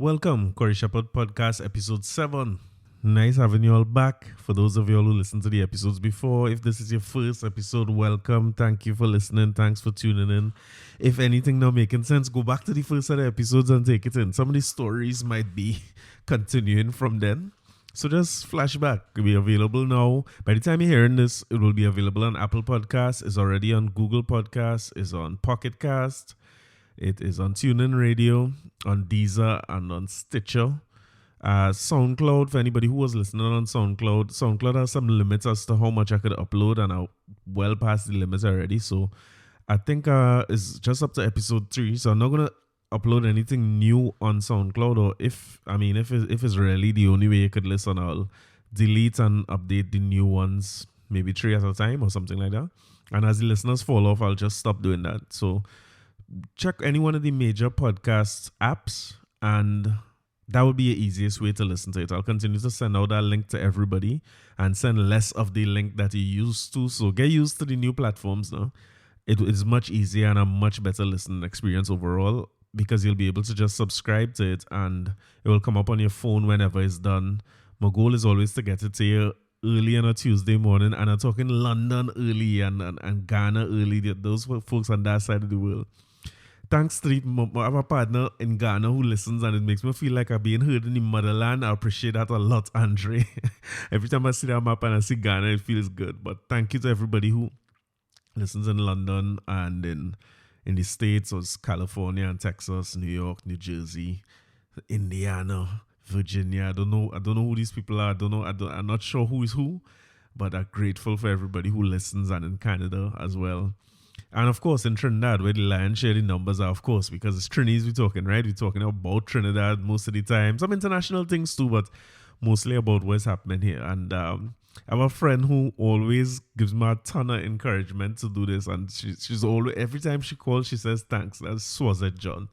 Welcome, Corey Shepherd Podcast, Episode 7. Nice having you all back. For those of you all who listened to the episodes before, if this is your first episode, welcome. Thank you for listening. Thanks for tuning in. If anything not making sense, go back to the first set of episodes and take it in. Some of the stories might be continuing from then. So just flashback. It'll be available now. By the time you're hearing this, it will be available on Apple Podcasts. It's already on Google Podcasts. It's on Pocket Cast. It is on TuneIn Radio, on Deezer, and on Stitcher. SoundCloud, for anybody who was listening on SoundCloud, SoundCloud has some limits as to how much I could upload, and I'm well past the limits already. So I think it's just up to episode 3. So I'm not going to upload anything new on SoundCloud, or if it's really the only way you could listen, I'll delete and update the new ones, maybe 3 at a time or something like that. And as the listeners fall off, I'll just stop doing that. So check any one of the major podcast apps, and that would be the easiest way to listen to it. I'll continue to send out that link to everybody and send less of the link that you used to. So get used to the new platforms now. It is much easier and a much better listening experience overall, because you'll be able to just subscribe to it and it will come up on your phone whenever it's done. My goal is always to get it to you early on a Tuesday morning, and I'm talking London early and Ghana early. Those folks on that side of the world. Thanks to I have a partner in Ghana who listens, and it makes me feel like I'm being heard in the motherland. I appreciate that a lot, Andre. Every time I see that map and I see Ghana, it feels good. But thank you to everybody who listens in London and in the States, or California and Texas, New York, New Jersey, Indiana, Virginia. I don't know who these people are. I'm not sure who is who, but I'm grateful for everybody who listens, and in Canada as well. And of course, in Trinidad, where the lion's share the numbers are, of course, because it's Trinis we're talking, right? We're talking about Trinidad most of the time. Some international things too, but mostly about what's happening here. And I have a friend who always gives me a ton of encouragement to do this. And she's always, every time she calls, she says, thanks. That's Swazet John.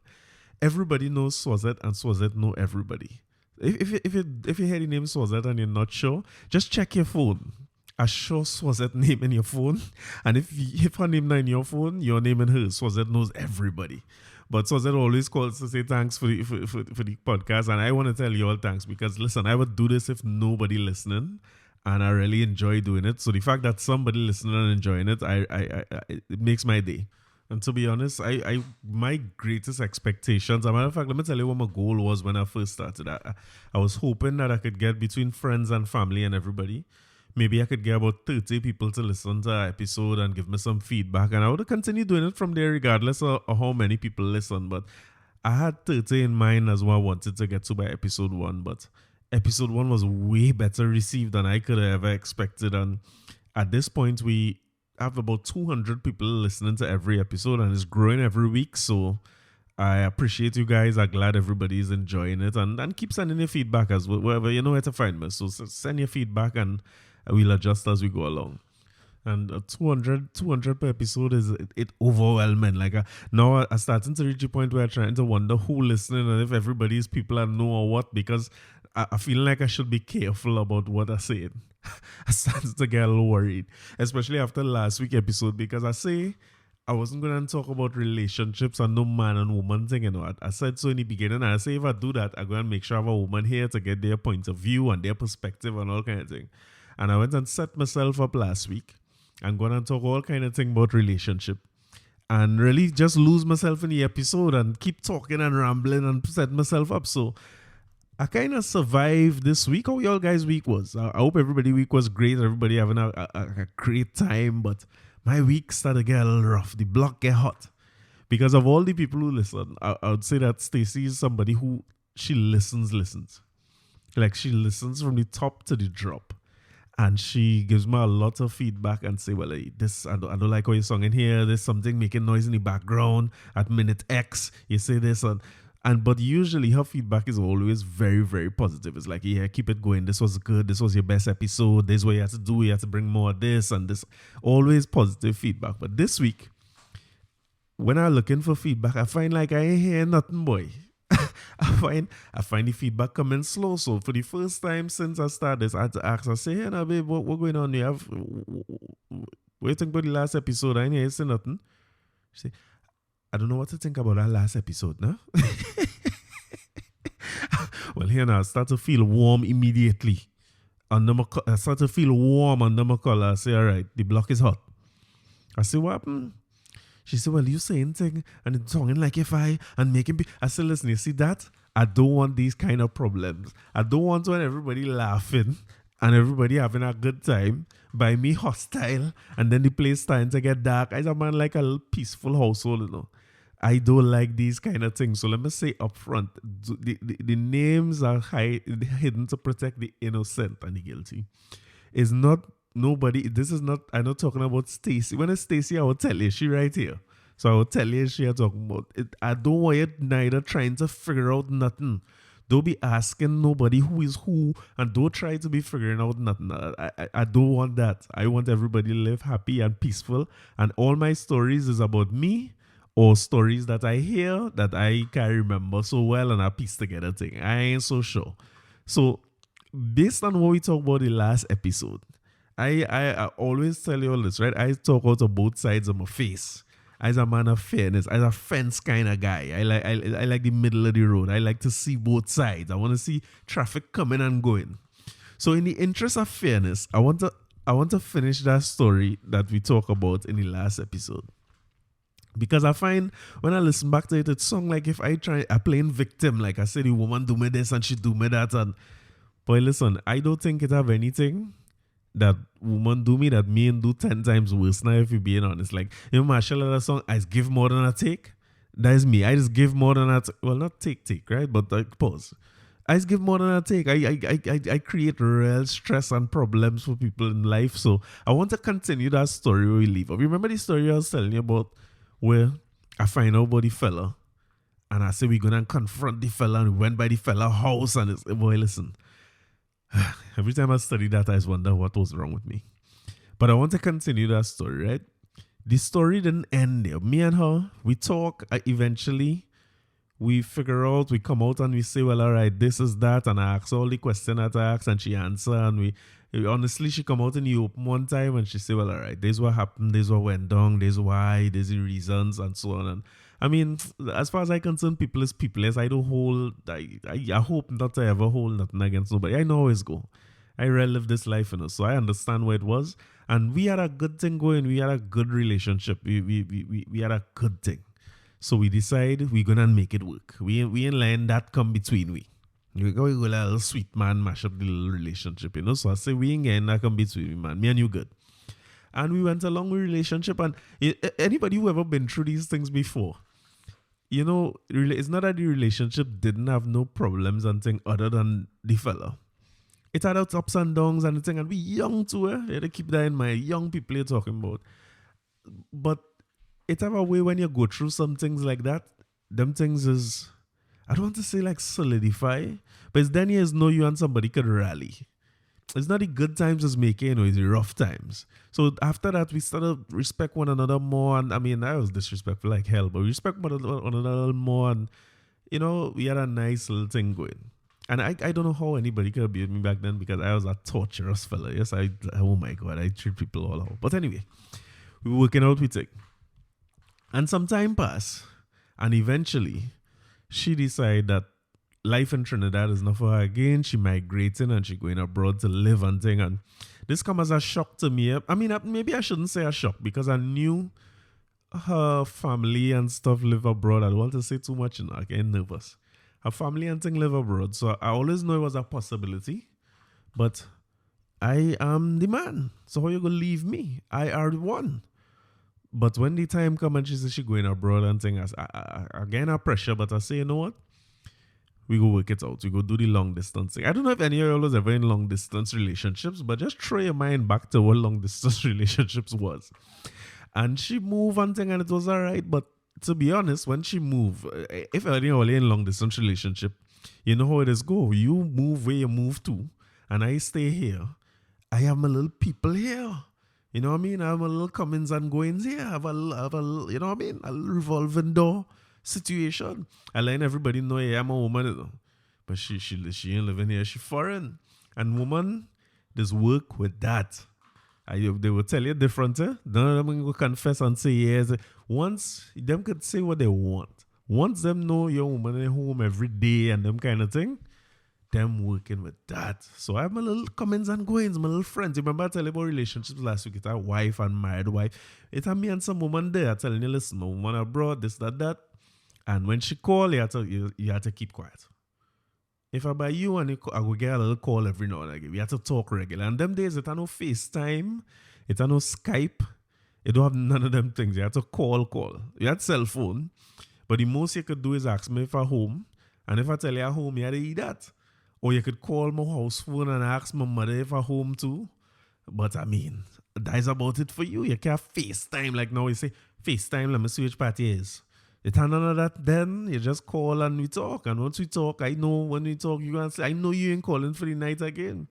Everybody knows Swazet, and Swazet know everybody. If you hear the name Swazet and you're not sure, just check your phone. I sure Swazet name in your phone, and if her name not in your phone, your name in hers. Swazet knows everybody, but Swazet always calls to say thanks for the podcast, and I want to tell you all thanks, because listen, I would do this if nobody listening, and I really enjoy doing it. So the fact that somebody listening and enjoying it, it makes my day. And to be honest, my greatest expectations, as a matter of fact, let me tell you what my goal was when I first started. I was hoping that I could get between friends and family and everybody. Maybe I could get about 30 people to listen to an episode and give me some feedback. And I would continue doing it from there regardless of how many people listen. But I had 30 in mind as what I wanted to get to by episode 1. But episode 1 was way better received than I could have ever expected. And at this point, we have about 200 people listening to every episode, and it's growing every week. So I appreciate you guys. I'm glad everybody's enjoying it. And keep sending your feedback as well. Wherever you know where to find me. So send your feedback, and we'll adjust as we go along. And 200 per episode is it overwhelming. Like now I'm starting to reach a point where I'm trying to wonder who listening, and if everybody's people I know or what, because I feel like I should be careful about what I say. I started to get a little worried, especially after last week's episode, because I say I wasn't going to talk about relationships and no man and woman thing, you know. I said so in the beginning, and I say if I do that, I'm going to make sure I have a woman here to get their point of view and their perspective and all kind of thing. And I went and set myself up last week. I'm going to talk all kind of thing about relationship, and really just lose myself in the episode and keep talking and rambling and set myself up. So I kind of survived this week. How y'all guys' week was? I hope everybody's week was great. Everybody having a great time. But my week started to get a little rough. The block get hot. Because of all the people who listen, I would say that Stacey is somebody who she listens. Like she listens from the top to the drop. And she gives me a lot of feedback and say, well, this I don't like how you're singing here. There's something making noise in the background at minute X. You say this but usually her feedback is always very, very positive. It's like, yeah, keep it going. This was good. This was your best episode. This is what you have to do. You have to bring more of this and this. Always positive feedback. But this week, when I'm looking for feedback, I find like I ain't hear nothing, boy. I find the feedback coming slow. So for the first time since I started this, I had to ask. I say, hey, now, babe, what going on? You have what you think about the last episode? I ain't hear say nothing. She say, I don't know what to think about that last episode, no? here now. I start to feel warm immediately. I start to feel warm under my collar. I say, all right, the block is hot. I say, what happened? She said, well, you saying thing and it's talking like if and making I said, listen, you see that? I don't want these kind of problems. I don't want when everybody laughing and everybody having a good time by me hostile and then the place starting to get dark. I man like a little peaceful household, you know. I don't like these kind of things. So let me say up front, the names are hidden to protect the innocent and the guilty. It's not nobody. This is not, I'm not talking about Stacy. When it's Stacy, I will tell you, she right here. So I will tell you, she are talking about it. I don't want you neither trying to figure out nothing. Don't be asking nobody who is who and don't try to be figuring out nothing. I don't want that. I want everybody to live happy and peaceful. And all my stories is about me or stories that I hear that I can remember so well and I piece together thing. I ain't so sure. So based on what we talked about the last episode, I always tell you all this, right? I talk out of both sides of my face. As a man of fairness, as a fence kind of guy. I like the middle of the road. I like to see both sides. I want to see traffic coming and going. So in the interest of fairness, I want to finish that story that we talked about in the last episode. Because I find when I listen back to it, it's song like if I playing victim, like I said, the woman do me this and she do me that. And boy, listen, I don't think it have anything that woman do me that me and do 10 times worse now, if you're being honest. Like, you know, Marshall that song, I give more than I take. That is me. I just give more than I well, not take, right? But like, pause. I just give more than I take. I create real stress and problems for people in life. So I want to continue that story where we leave off. Remember the story I was telling you about where I find out about the fella and I say we're going to confront the fella and we went by the fella house and it's, boy, listen. Every time I study that, I just wonder what was wrong with me. But I want to continue that story, right? The story didn't end there. Me and her, we talk. Eventually, we figure out, we come out and we say, well, all right, this is that. And I ask all the questions that I asked and she answer. And honestly, she come out in the open one time and she say, well, all right, this is what happened. This is what went down. This is why. This is the reasons and so on. And I mean, as far as I concern, people is people. I don't hold, I hope not to ever hold nothing against nobody. I know how it's go. I relive this life, you know, so I understand where it was. And we had a good thing going. We had a good relationship. We had a good thing. So we decide we're going to make it work. We ain't letting that come between we. We go a little sweet man, mash up the little relationship, you know. So I say we ain't getting that come between me, man. Me and you good. And we went along with relationship. And anybody who ever been through these things before, you know, it's not that the relationship didn't have no problems and thing other than the fella. It had its ups and downs and the thing, and we young too, eh? You have to keep that in mind. Young people you're talking about. But it have a way when you go through some things like that, them things is, I don't want to say like solidify, but it's then you know you and somebody could rally. It's not the good times is making, you know, it's the rough times. So after that, we started respect one another more. And I mean, I was disrespectful like hell, but we respect one another more. And, you know, we had a nice little thing going. And I don't know how anybody could have beat me back then because I was a torturous fella. Yes, oh my God, I treat people all out. But anyway, we were working out with it. And some time passed. And eventually, she decided that life in Trinidad is not for her again. She migrating and she going abroad to live and thing. And this come as a shock to me. I mean, maybe I shouldn't say a shock because I knew her family and stuff live abroad. I don't want to say too much, you know, I get nervous. Her family and thing live abroad. So I always know it was a possibility. But I am the man. So how you going to leave me? I are the one. But when the time come and she says she going abroad and thing, I gain her pressure. But I say, you know what? We go work it out. We go do the long distance thing. I don't know if any of y'all was ever in long distance relationships, but just throw your mind back to what long distance relationships was. And she moved and thing and it was all right. But to be honest, when she moved, if you're in long distance relationship, you know how it is go. You move where you move to, and I stay here. I have my little people here. You know what I mean? I have my little comings and goings here. I have a you know what I mean? A little revolving door situation. I let everybody know I'm a woman, you know. But she ain't living here. She foreign. And woman, there's work with that. They will tell you different, eh? None of them will confess and say yes. Once them could say what they want. Once them know your woman at home every day and them kind of thing, them working with that. So I have my little comings and goings, my little friends. You remember I tell you about relationships last week? It's a wife and married wife. It's a me and some woman there telling you, listen, my woman abroad, this, that. And when she call, you have to keep quiet. If I buy you and I will get a little call every now and again. We have to talk regular. And them days, it ain't no FaceTime. It ain't no Skype. You don't have none of them things. You have to call. You had cell phone. But the most you could do is ask me if I'm home. And if I tell you I'm home, you have to eat that. Or you could call my house phone and ask my mother if I'm home too. But I mean, that's about it for you. You can't FaceTime like now. You say, FaceTime, let me see which party it is. It ain't none of that then. You just call and we talk. And once we talk, I know when we talk, you can say, I know you ain't calling for the night again.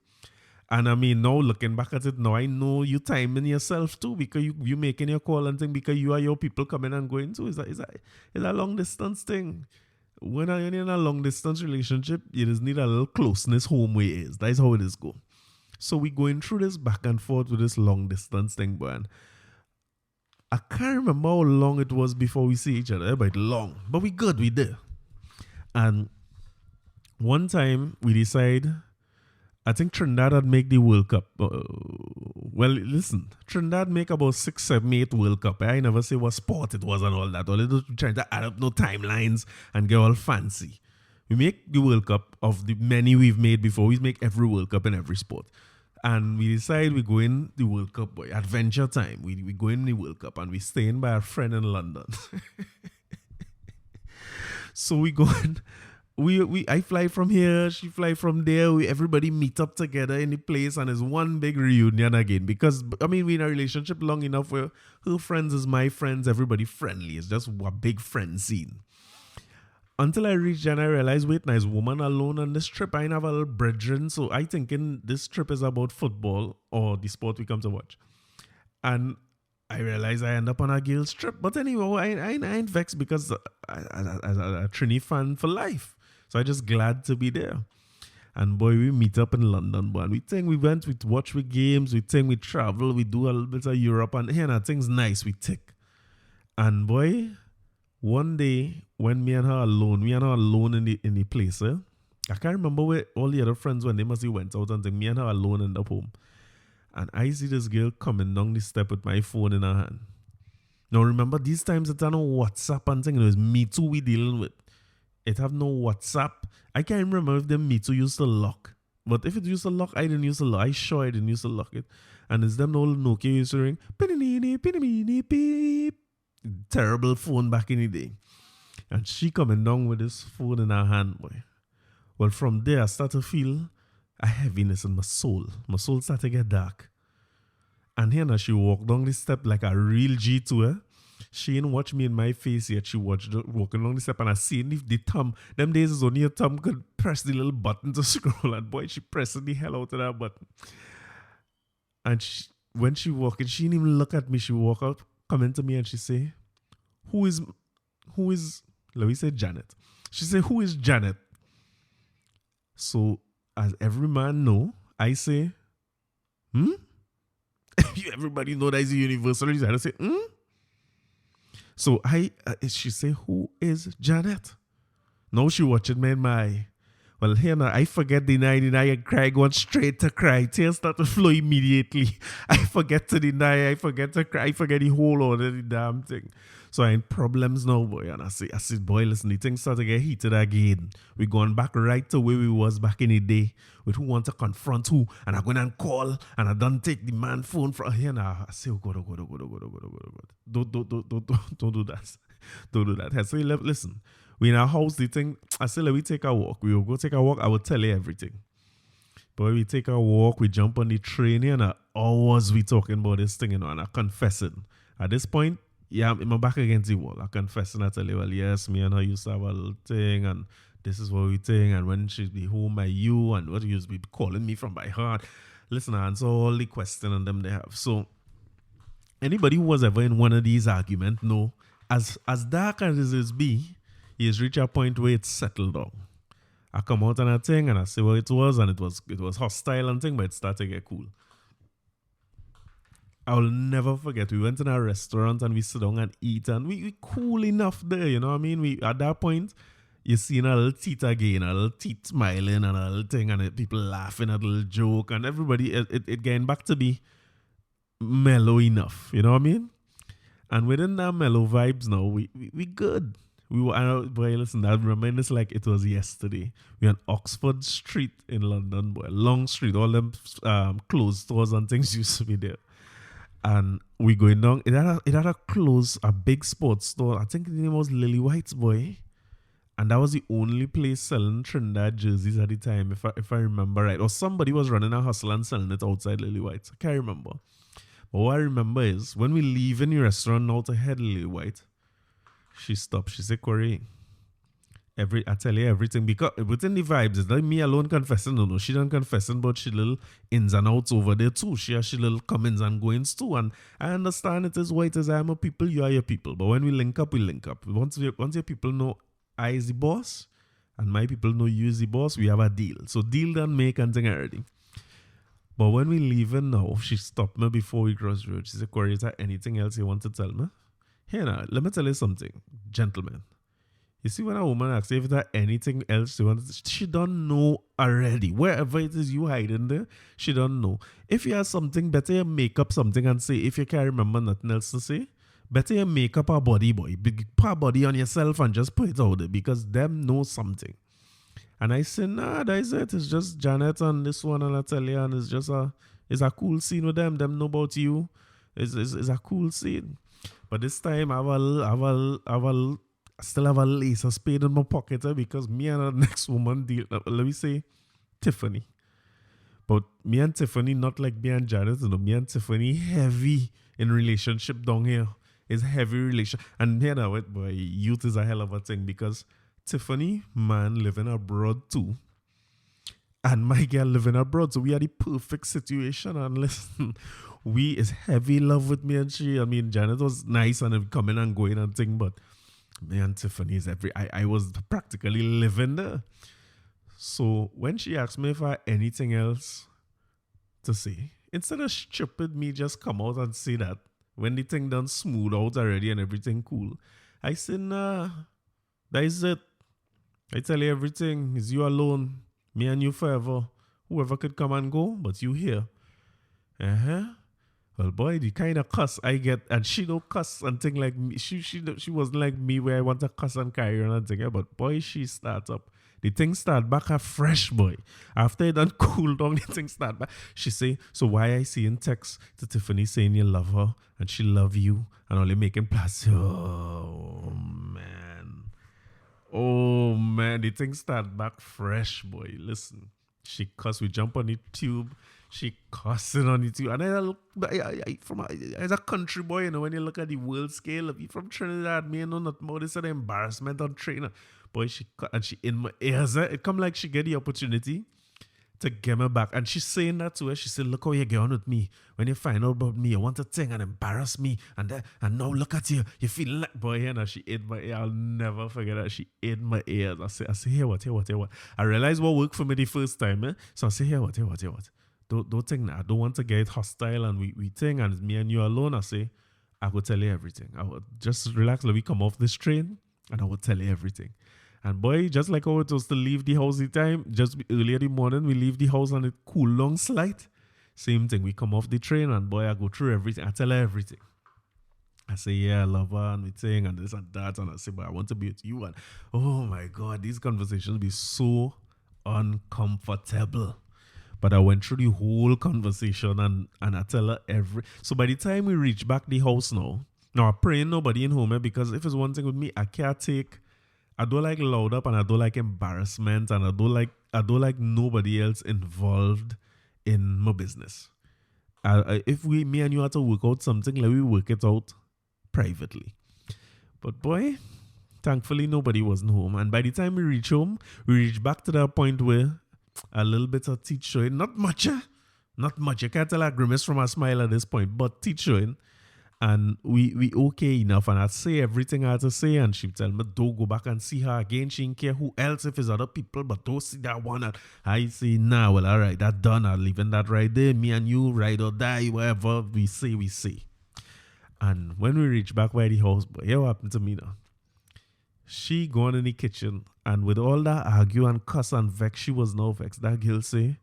And I mean, now looking back at it now, I know you timing yourself too because you making your call and thing because you are your people coming and going too. It's a long distance thing. When you're in a long distance relationship, you just need a little closeness home where it is. That's how it is go. So we going through this back and forth with this long distance thing, boy. And I can't remember how long it was before we see each other, but long. But we good, we there. And one time we decide, I think Trinidad had make the World Cup. Well, listen, Trinidad make about 6, 7, 8 World Cup. I never say what sport it was and all that. All they just trying to add up no timelines and get all fancy. We make the World Cup of the many we've made before. We make every World Cup in every sport. And we decide we go in the World Cup, boy. Adventure time. We go in the World Cup and we staying by a friend in London. So we go in. I fly from here, she fly from there. Everybody meet up together in the place and it's one big reunion again. Because, I mean, we're in a relationship long enough where her friends is my friends, everybody friendly. It's just a big friend scene. Until I reached and I realized, wait, nice woman alone on this trip. I ain't have a little brethren. So I thinking this trip is about football or the sport we come to watch. And I realized I end up on a girl's trip. But anyway, I ain't vexed because I'm a Trini fan for life. So I just glad to be there. And boy, we meet up in London, boy. And we went, we watch with games, we travel, we do a little bit of Europe. And here, now, things nice, we tick. And boy, one day, when me and her alone in the place, I can't remember where all the other friends when they must have went out and me and her alone end up home. And I see this girl coming down the step with my phone in her hand. Now remember, these times it's no WhatsApp and thing, it was Me Too we dealing with. It have no WhatsApp. I can't remember if the Me Too used to lock. But if it used to lock, I didn't use to lock. I sure I didn't use to lock it. And it's them old Nokia used to ring. Beep. Terrible phone back in the day. And she coming down with this phone in her hand, boy. Well, from there, I start to feel a heaviness in my soul. My soul started to get dark. And here now, she walked down the step like a real G to her. She didn't watch me in my face yet. She watched walking along the step and I seen the thumb. Them days is only a thumb could press the little button to scroll. And boy, she pressed the hell out of that button. And when she walking, she didn't even look at me. She walk out, come into me and she say, who is, let me say Janet. She say, who is Janet? So, as every man know, I say, Everybody know that is a universal reason. I say, So she say, who is Janet? Now she watching me in my, well, here now, I forget deny, and cry, going straight to cry. Tears start to flow immediately. I forget to deny, I forget to cry, I forget the whole order of the damn thing. So I in problems now, boy. And I say, boy, listen, the things start to get heated again. We going back right to where we was back in the day with who want to confront who. And I go and call and I don't take the man phone from here now. I say, oh God. Don't do that. Don't do that. I say, listen, we in our house, the thing, I say, let me take a walk. We will go take a walk. I will tell you everything. But we take a walk, we jump on the train here and hours we talking about this thing, and I confessing. At this point, yeah, I'm back against the wall. I confess and I tell you, well, yes, me and her used to have a little thing, and this is what we think, and when she'd be home by you, and what you used to be calling me from by heart. Listen, I answer all the questions and them they have. So, anybody who was ever in one of these arguments know, as dark as it be, he has reached a point where it's settled down. I come out on a thing, and I say what it was, and it was hostile and thing, but it started to get cool. I'll never forget, we went in a restaurant and we sit down and eat and we cool enough there, you know what I mean? We at that point, you seeing a little teeth again, a little teeth smiling and a little thing, and people laughing at a little joke, and everybody, it getting back to be mellow enough, you know what I mean? And within that mellow vibes now, we good. We were, boy, listen, I remember this like it was yesterday. We on Oxford Street in London, boy, long street, all them clothes stores and things used to be there. And we going down, it had a big sports store. I think the name was Lily White's, boy. And that was the only place selling Trinidad jerseys at the time, if I remember right. Or somebody was running a hustle and selling it outside Lily White's. I can't remember. But what I remember is when we leave in the restaurant now to head Lily White, she stopped. She said, Corey, I tell you everything. Because within the vibes, it's not me alone confessing. No, she done confessing, but she little ins and outs over there too. She has she little comings and goings too. And I understand it is white as I am a people, you are your people. But when we link up, we link up. Once your people know I is the boss and my people know you is the boss, we have a deal. So deal done make and thing already. But when we leaving now, she stopped me before we cross the road. She said, Corey, is there anything else you want to tell me? Here now, let me tell you something, gentlemen. You see when a woman asks if there anything else she wants, she don't know already. Wherever it is you hiding there, she don't know. If you have something, better you make up something and say, if you can't remember nothing else to say, better you make up a body, boy. Put a body on yourself and just put it out there because them know something. And I said, nah, that is it. It's just Janet and this one and Natalia, and it's a cool scene with them. Them know about you. It's a cool scene. But this time I still have a laser spade in my pocket because me and the next woman deal. Let me say, Tiffany. But me and Tiffany, not like me and Janet, you know, me and Tiffany heavy in relationship down here. It's heavy relation. And here now, boy, youth is a hell of a thing because Tiffany, man, living abroad too. And my girl living abroad. So we are the perfect situation. And listen, we is heavy love with me and she. I mean, Janet was nice and coming and going and thing, but me and Tiffany is I was practically living there. So when she asked me if I had anything else to say, instead of stupid me just come out and say that, when the thing done smooth out already and everything cool, I said, nah, that is it. I tell you everything. It's you alone. Me and you forever. Whoever could come and go, but you here. Well, boy, the kind of cuss I get, and she don't cuss and thing like me. She wasn't like me where I want to cuss and carry on and thing. But boy, she starts up. The thing start back fresh, boy. After it done cool down, the thing start back. She say, so why I see in text to Tiffany saying you love her and she love you and only making plans. Oh, man. Oh, man. The thing start back fresh, boy. Listen. She cuss. We jump on the tube. She cussing on the tube. And I look, as a country boy, you know, when you look at the world scale, if you from Trinidad, me, I know nothing about this an embarrassment on trainer. Boy, she in my ears. It come like she get the opportunity to get me back. And she's saying that to her. She said, look how you get on with me. When you find out about me, you want to thing and embarrass me. And now look at you. You feel like, boy, and she in my ear. I'll never forget that. She in my ears. I say, here what. I realized what worked for me the first time. Eh? So I say, here what. Don't think that. I don't want to get hostile and we think and it's me and you alone. I say, I will tell you everything. I will just relax. Let me come off this train and I will tell you everything. And boy, just like how it was to leave the house the time, just earlier in the morning, we leave the house on a cool long slide. Same thing. We come off the train and boy, I go through everything. I tell her everything. I say, yeah, I love her and we sing and this and that. And I say, but I want to be with you. And oh my God, these conversations be so uncomfortable. But I went through the whole conversation and I tell her So by the time we reach back the house now I pray nobody in home because if it's one thing with me, I don't like loud up and I don't like embarrassment and I don't like nobody else involved in my business. If me and you have to work out something, let me work it out privately. But boy, thankfully nobody wasn't home. And by the time we reach home, we reach back to that point where a little bit of teeth showing. Not much. You can't tell a grimace from a smile at this point, but teeth showing. And we okay enough. And I say everything I had to say. And she tell me, don't go back and see her again. She didn't care who else if it's other people, but don't see that one. And I say, nah, well, all right, that's done. I'm leaving that right there. Me and you, ride or die, whatever we say. And when we reach back by the house, but here what happened to me now? She gone in the kitchen And with all that argue and cuss and vex, she was now vexed. That girl say,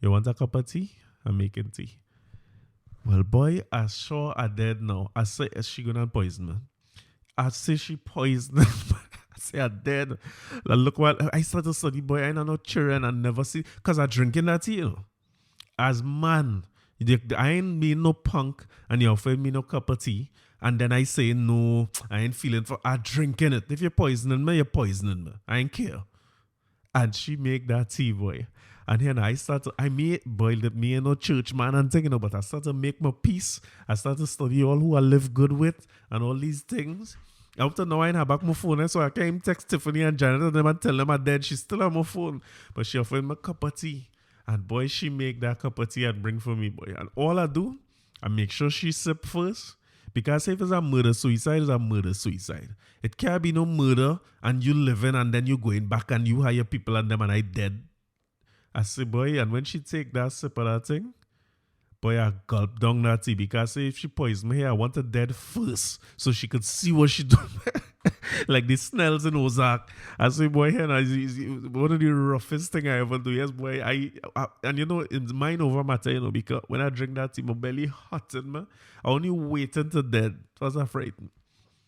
you want a cup of tea? I'm making tea. Well, boy, I sure I dead now. I say, is she gonna poison me? I say she poisoned me. I say I dead. Like, look what I started to study, boy. I know no children and never see, because I drinking that tea, you know. As man, I ain't me no punk and you offer me no cup of tea. And then I say, no, I ain't feeling for, I drinking it. If you're poisoning me, you're poisoning me. I ain't care. And she make that tea, boy. And then I start to, I made, boy, that me and no church man and thing, you know, but I start to make my peace. I start to study all who I live good with and all these things. After now, I have back my phone, so I can't text Tiffany and Janet and them and tell them I'm dead. She's still on my phone. But she offered me a cup of tea. And boy, she make that cup of tea and bring for me, boy. And all I do, I make sure she sip first. Because if it's a murder-suicide, it's a murder-suicide. It can't be no murder and you living and then you going back and you hire people and them and I dead. I say, boy, and when she take that sip of that thing, boy, I gulp down that tea because if she poison me here, I want her dead first so she could see what she do. Like the Snells in Ozark. I say, boy, here is one of the roughest thing I ever do. Yes, boy, I and you know, it's mind over matter, you know, because when I drink that tea, my belly hot in me. I only waiting to dead. I was afraid.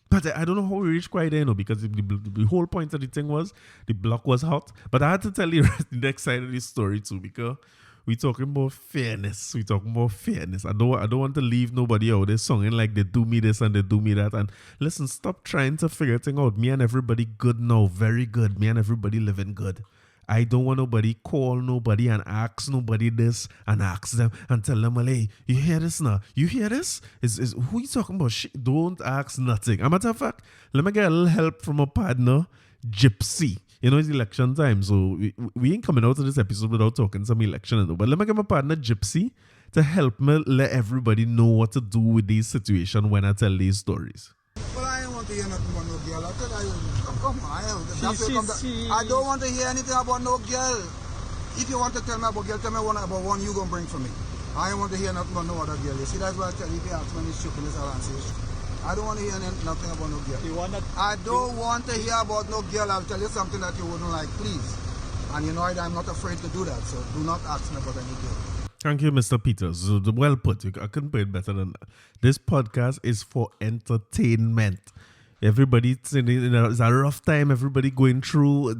But I don't know how we reached quite there, you know, because the whole point of the thing was the block was hot. But I had to tell you the next side of the story too, because we talking about fairness. We talking about fairness. I don't want to leave nobody out there singing like they do me this and they do me that. And listen, stop trying to figure things out. Me and everybody good now, very good. Me and everybody living good. I don't want nobody call nobody and ask nobody this and ask them and tell them, hey, you hear this now? You hear this? Is who you talking about? Shit, don't ask nothing. As a matter of fact, let me get a little help from a partner, Gypsy. You know, it's election time, so we ain't coming out of this episode without talking some election. But let me get my partner, Gypsy, to help me let everybody know what to do with these situations when I tell these stories. Well, I don't want to hear nothing about no girl. I tell you, come on. I don't want to hear anything about no girl. If you want to tell me about girl, tell me about one you gonna bring for me. I don't want to hear nothing about no other girl. You see, that's why I tell you, if you ask me this stupidness, I'll answer you. I don't want to hear nothing about no girl. I don't want to hear about no girl. I'll tell you something that you wouldn't like, please. And you know I'm not afraid to do that, so do not ask me about any girl. Thank you, Mr. Peters. Well put. I couldn't put it better than that. This podcast is for entertainment. Everybody, it's a rough time. Everybody going through.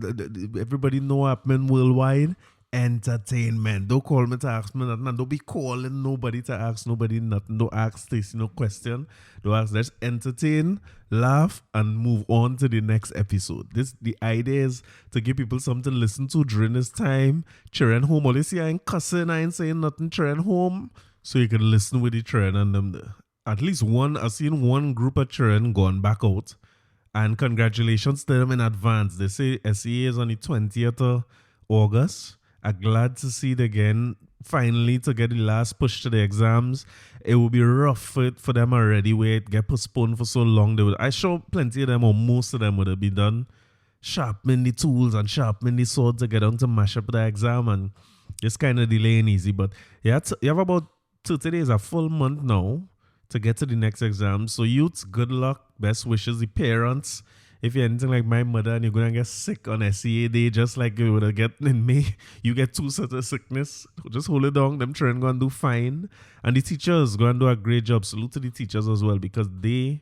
Everybody know happening worldwide. Entertainment. Don't call me to ask me nothing. And don't be calling nobody to ask nobody nothing. Don't ask Stacey no question. Don't ask. Let's entertain, laugh, and move on to the next episode. The idea is to give people something to listen to during this time. Children home. All you see, I ain't cussing. I ain't saying nothing. Children home. So you can listen with the children and them there. At least I've seen one group of children gone back out. And congratulations to them in advance. They say SEA is on the 20th of August. I'm glad to see it again. Finally, to get the last push to the exams. It will be rough for them already, where it get postponed for so long. I sure plenty of them, or most of them, would have been done sharpening the tools and sharpening the sword to get on to mash up the exam, and just kind of delaying easy. But you have about 30 days, a full month now, to get to the next exam. So youths, good luck, best wishes. The parents, if you're anything like my mother and you're going to get sick on SEA day, just like you would have get in May, you get 2 sets of sickness, just hold it down. Them children going to do fine. And the teachers going to do a great job. Salute to the teachers as well, because they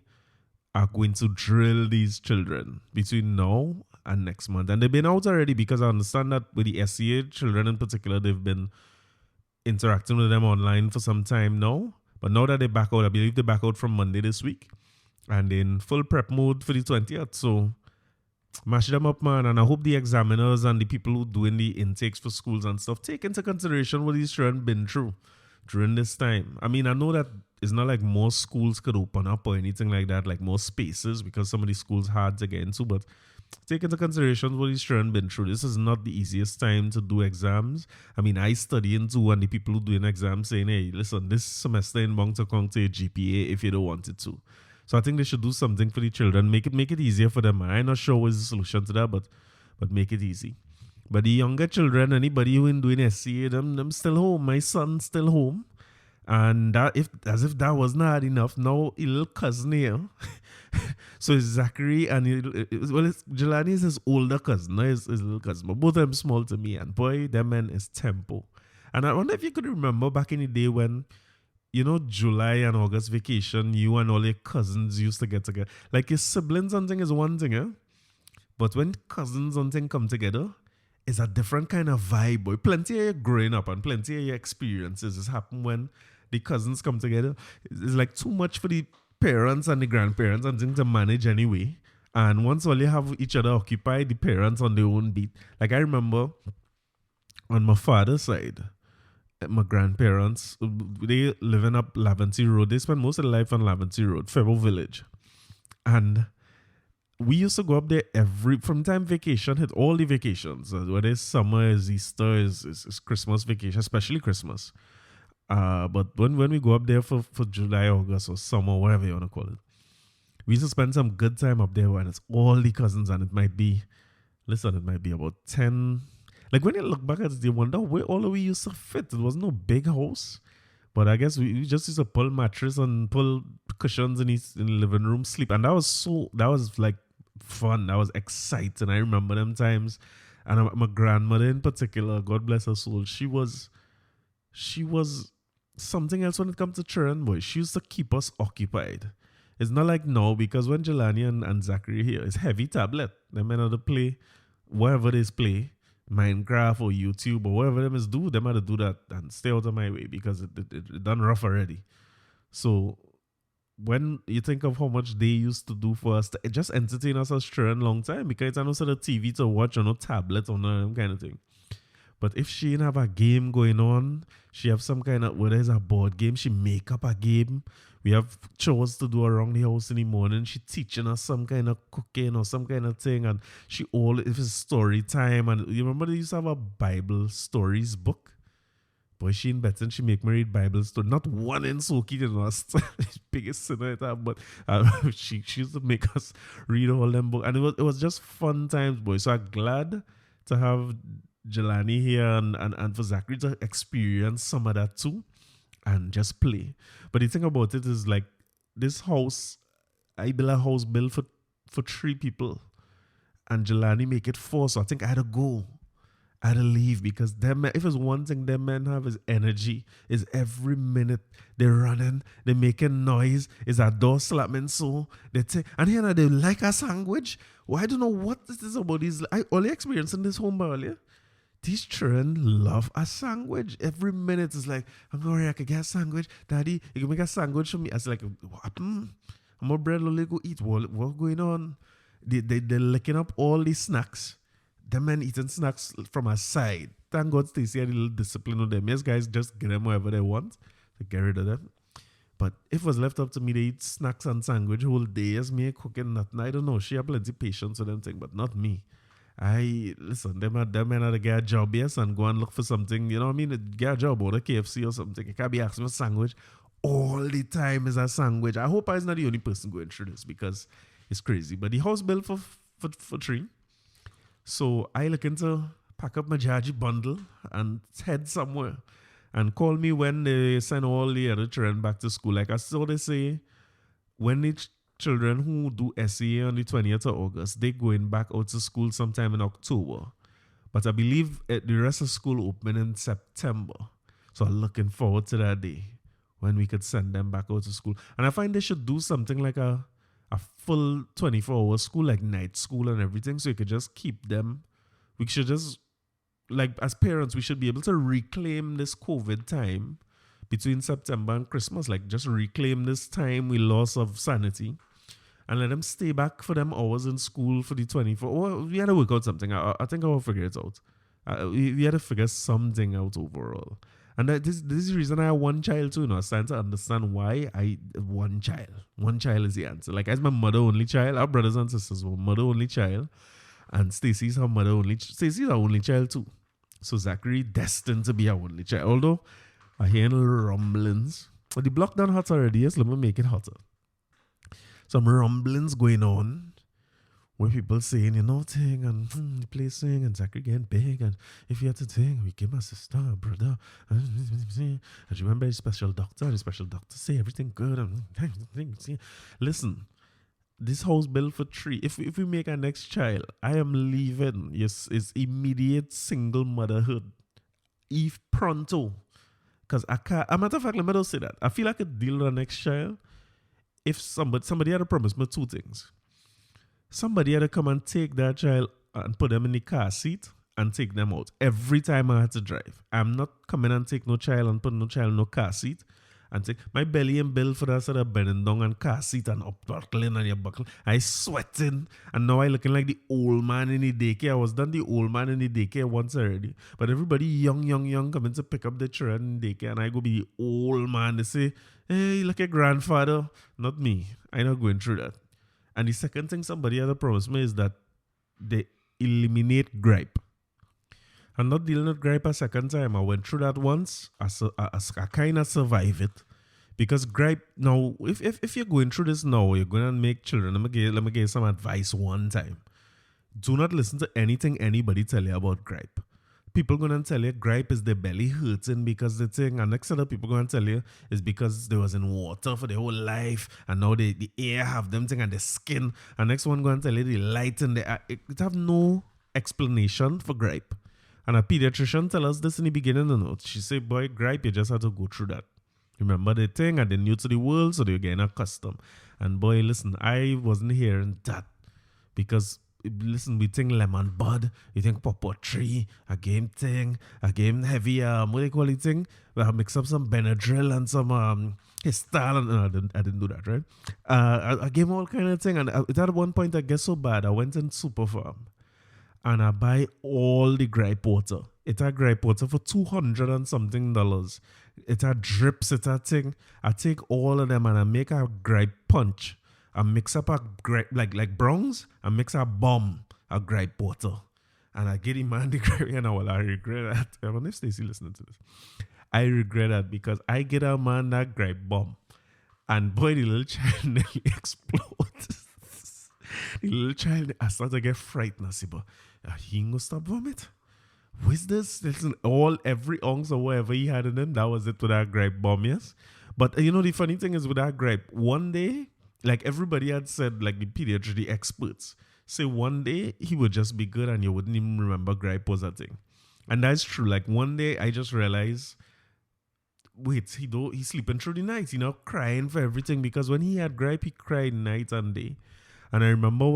are going to drill these children between now and next month. And they've been out already, because I understand that with the SEA children in particular, they've been interacting with them online for some time now. But now that they're back out, I believe they're back out from Monday this week. And in full prep mode for the 20th. So mash them up, man. And I hope the examiners and the people who doing the intakes for schools and stuff take into consideration what these children been through during this time. I mean, I know that it's not like most schools could open up or anything like that, like most spaces, because some of these schools hard to get into. But take into consideration what these children been through. This is not the easiest time to do exams. I mean, I studying too, and the people who doing exams saying, hey, listen, this semester in bound to count to your GPA if you don't want it to. So I think they should do something for the children. Make it easier for them. I'm not sure what's the solution to that, but make it easy. But the younger children, anybody who in doing SCA, them still home. My son's still home. And that as if that wasn't hard enough, now a little cousin here. So it's Zachary and Jelani is his older cousin, not his little cousin. But both of them small to me. And boy, that man is tempo. And I wonder if you could remember back in the day when, July and August vacation, you and all your cousins used to get together. Like your siblings and thing is one thing, eh? But when cousins and thing come together, it's a different kind of vibe, boy. Plenty of your growing up and plenty of your experiences has happened when the cousins come together. It's like too much for the parents and the grandparents and things to manage anyway. And once all you have each other occupied, the parents on their own beat. Like I remember on my father's side, my grandparents, they living up Laventry Road. They spent most of their life on Laventry Road, Febo Village. And we used to go up there from time vacation, hit all the vacations. Whether it's summer, is Easter, is Christmas vacation, especially Christmas. But when we go up there for July, August, or summer, whatever you want to call it, we used to spend some good time up there when it's all the cousins, and it might be about 10. Like when you look back at it, you wonder where all of we used to fit. It was no big house. But I guess we just used to pull mattress and pull cushions in the living room, sleep. And that was like fun. That was exciting. I remember them times. And my grandmother in particular, God bless her soul, she was something else when it comes to children, boy. She used to keep us occupied. It's not like now, because when Jelani and Zachary here, it's heavy tablet. They may not play whatever they play, Minecraft or YouTube or whatever them is do, they might do that and stay out of my way because it done rough already. So when you think of how much they used to do for us, it just entertain us as children long time, because I know the TV to watch or no tablet or no kind of thing. But if she didn't have a game going on, she have some kind of, whether it's a board game, she make up a game. We have chores to do around the house in the morning. She teaching us some kind of cooking or some kind of thing. And if it's story time. And you remember they used to have a Bible stories book? Boy, she in Betten, she make me read Bible story. Not one in Soki, biggest sinner at that, but she used to make us read all them books. And it was just fun times, boy. So I'm glad to have Jelani here and for Zachary to experience some of that too and just play. But the thing about it is, like, this house, I built a house built for 3 people and Jelani make it 4. So I think I had to go. I had to leave because if it's one thing them men have is energy. Is every minute they're running, they're making noise, is a door slamming, so they take, and here they like a sandwich. Well, I don't know what this is about. I only experienced in this home earlier. These children love a sandwich. Every minute is like, I'm sorry, I could get a sandwich. Daddy, you can make a sandwich for me. I was like, what? I'm a bread only go eat. What's going on? They're licking up all these snacks. Them men eating snacks from a side. Thank God Stacey had a little discipline on them. Yes, guys, just get them whatever they want. To get rid of them. But if it was left up to me, they eat snacks and sandwich whole day as me cooking nothing. I don't know. She have plenty of patience with them thing, but not me. Listen, them men had to get a job, yes, and go and look for something, you know what I mean? Get a job or a KFC or something. You can't be asking for a sandwich all the time is a sandwich. I hope I was not the only person going through this because it's crazy. But the house built for 3. So I looking to pack up my Jaji bundle and head somewhere and call me when they send all the other children back to school. Like I saw they say, when the children who do SEA on the 20th of August, they going back out to school sometime in October. But I believe the rest of school open in September. So I'm looking forward to that day when we could send them back out to school. And I find they should do something like a full 24-hour school, like night school and everything, so you could just keep them. We should just, like, as parents, we should be able to reclaim this COVID time between September and Christmas, like just reclaim this time we lost of sanity and let them stay back for them hours in school for the 24. Well, we had to work out something. I think I will figure it out. We had to figure something out overall. And this is the reason I have one child too. I'm starting to understand why one child. One child is the answer. Like, as my mother only child, our brothers and sisters were mother only child. And Stacey's her mother only. Stacey's our only child too. So Zachary destined to be our only child. Although I hear rumblings. But the block done hot already. Yes, let me make it hotter. Some rumblings going on where people saying, you know, thing, and the place sing, and Zachary getting big, and if you had to thing, we give my sister, brother. And you remember the special doctor say everything good. And listen, this house built for 3. If we make our next child, I am leaving. Yes, it's immediate single motherhood. Eve pronto. Because I can't, a matter of fact, let me just say that. I feel like a deal with the next child if somebody had to promise me 2 things. Somebody had to come and take that child and put them in the car seat and take them out every time I had to drive. I'm not coming and take no child and put no child in no car seat and take my belly and built for that sort of bending down and car seat and up buckling and your buckle. I sweating and now I looking like the old man in the daycare. I was done the old man in the daycare once already. But everybody young coming to pick up the children in daycare and I go be the old man. They say, hey, look at grandfather. Not me. I'm not going through that. And the second thing somebody had to promise me is that they eliminate gripe. I'm not dealing with gripe a second time. I went through that once. I kind of survived it. Because gripe, now, if you're going through this now, you're going to make children. Let me give you some advice one time. Do not listen to anything anybody tell you about gripe. People going to tell you gripe is their belly hurting because the thing, and next other people going to tell you is because they was in water for their whole life and now the air have them thing and the skin. And next one going to tell you the light and the it have no explanation for gripe. And a pediatrician tell us this in the beginning of the note. She said, boy, gripe, you just have to go through that. Remember the thing and they're new to the world, so they're getting accustomed. And boy, listen, I wasn't hearing that because listen, we think lemon bud, you think pawpaw tree, a game thing, a game heavy, what do you call it thing? Well, I mix up some Benadryl and some Histal, and I didn't do that, right? I gave all kind of thing, and at one point I get so bad, I went in Super Farm, and I buy all the gripe water. It a gripe water for $200 and something. It a drips, it a thing. I take all of them and I make a gripe punch. I mix up a gripe, like Bronx, I mix a bomb, a gripe water. And I get him man the gripe, and I regret that. I wonder if Stacey listening to this. I regret that because I get a man that gripe bomb. And boy, the little child nearly explodes. The little child, I start to get frightened. I say, but he ain't gonna stop vomit. What's this? Listen, every ounce or whatever he had in him, that was it with that gripe bomb, yes? But you know, the funny thing is with that gripe, one day, like everybody had said, like the pediatrician, the experts, say one day he would just be good and you wouldn't even remember gripe was a thing. And that's true. Like one day I just realized, wait, he's sleeping through the night, you know, crying for everything because when he had gripe, he cried night and day. And I remember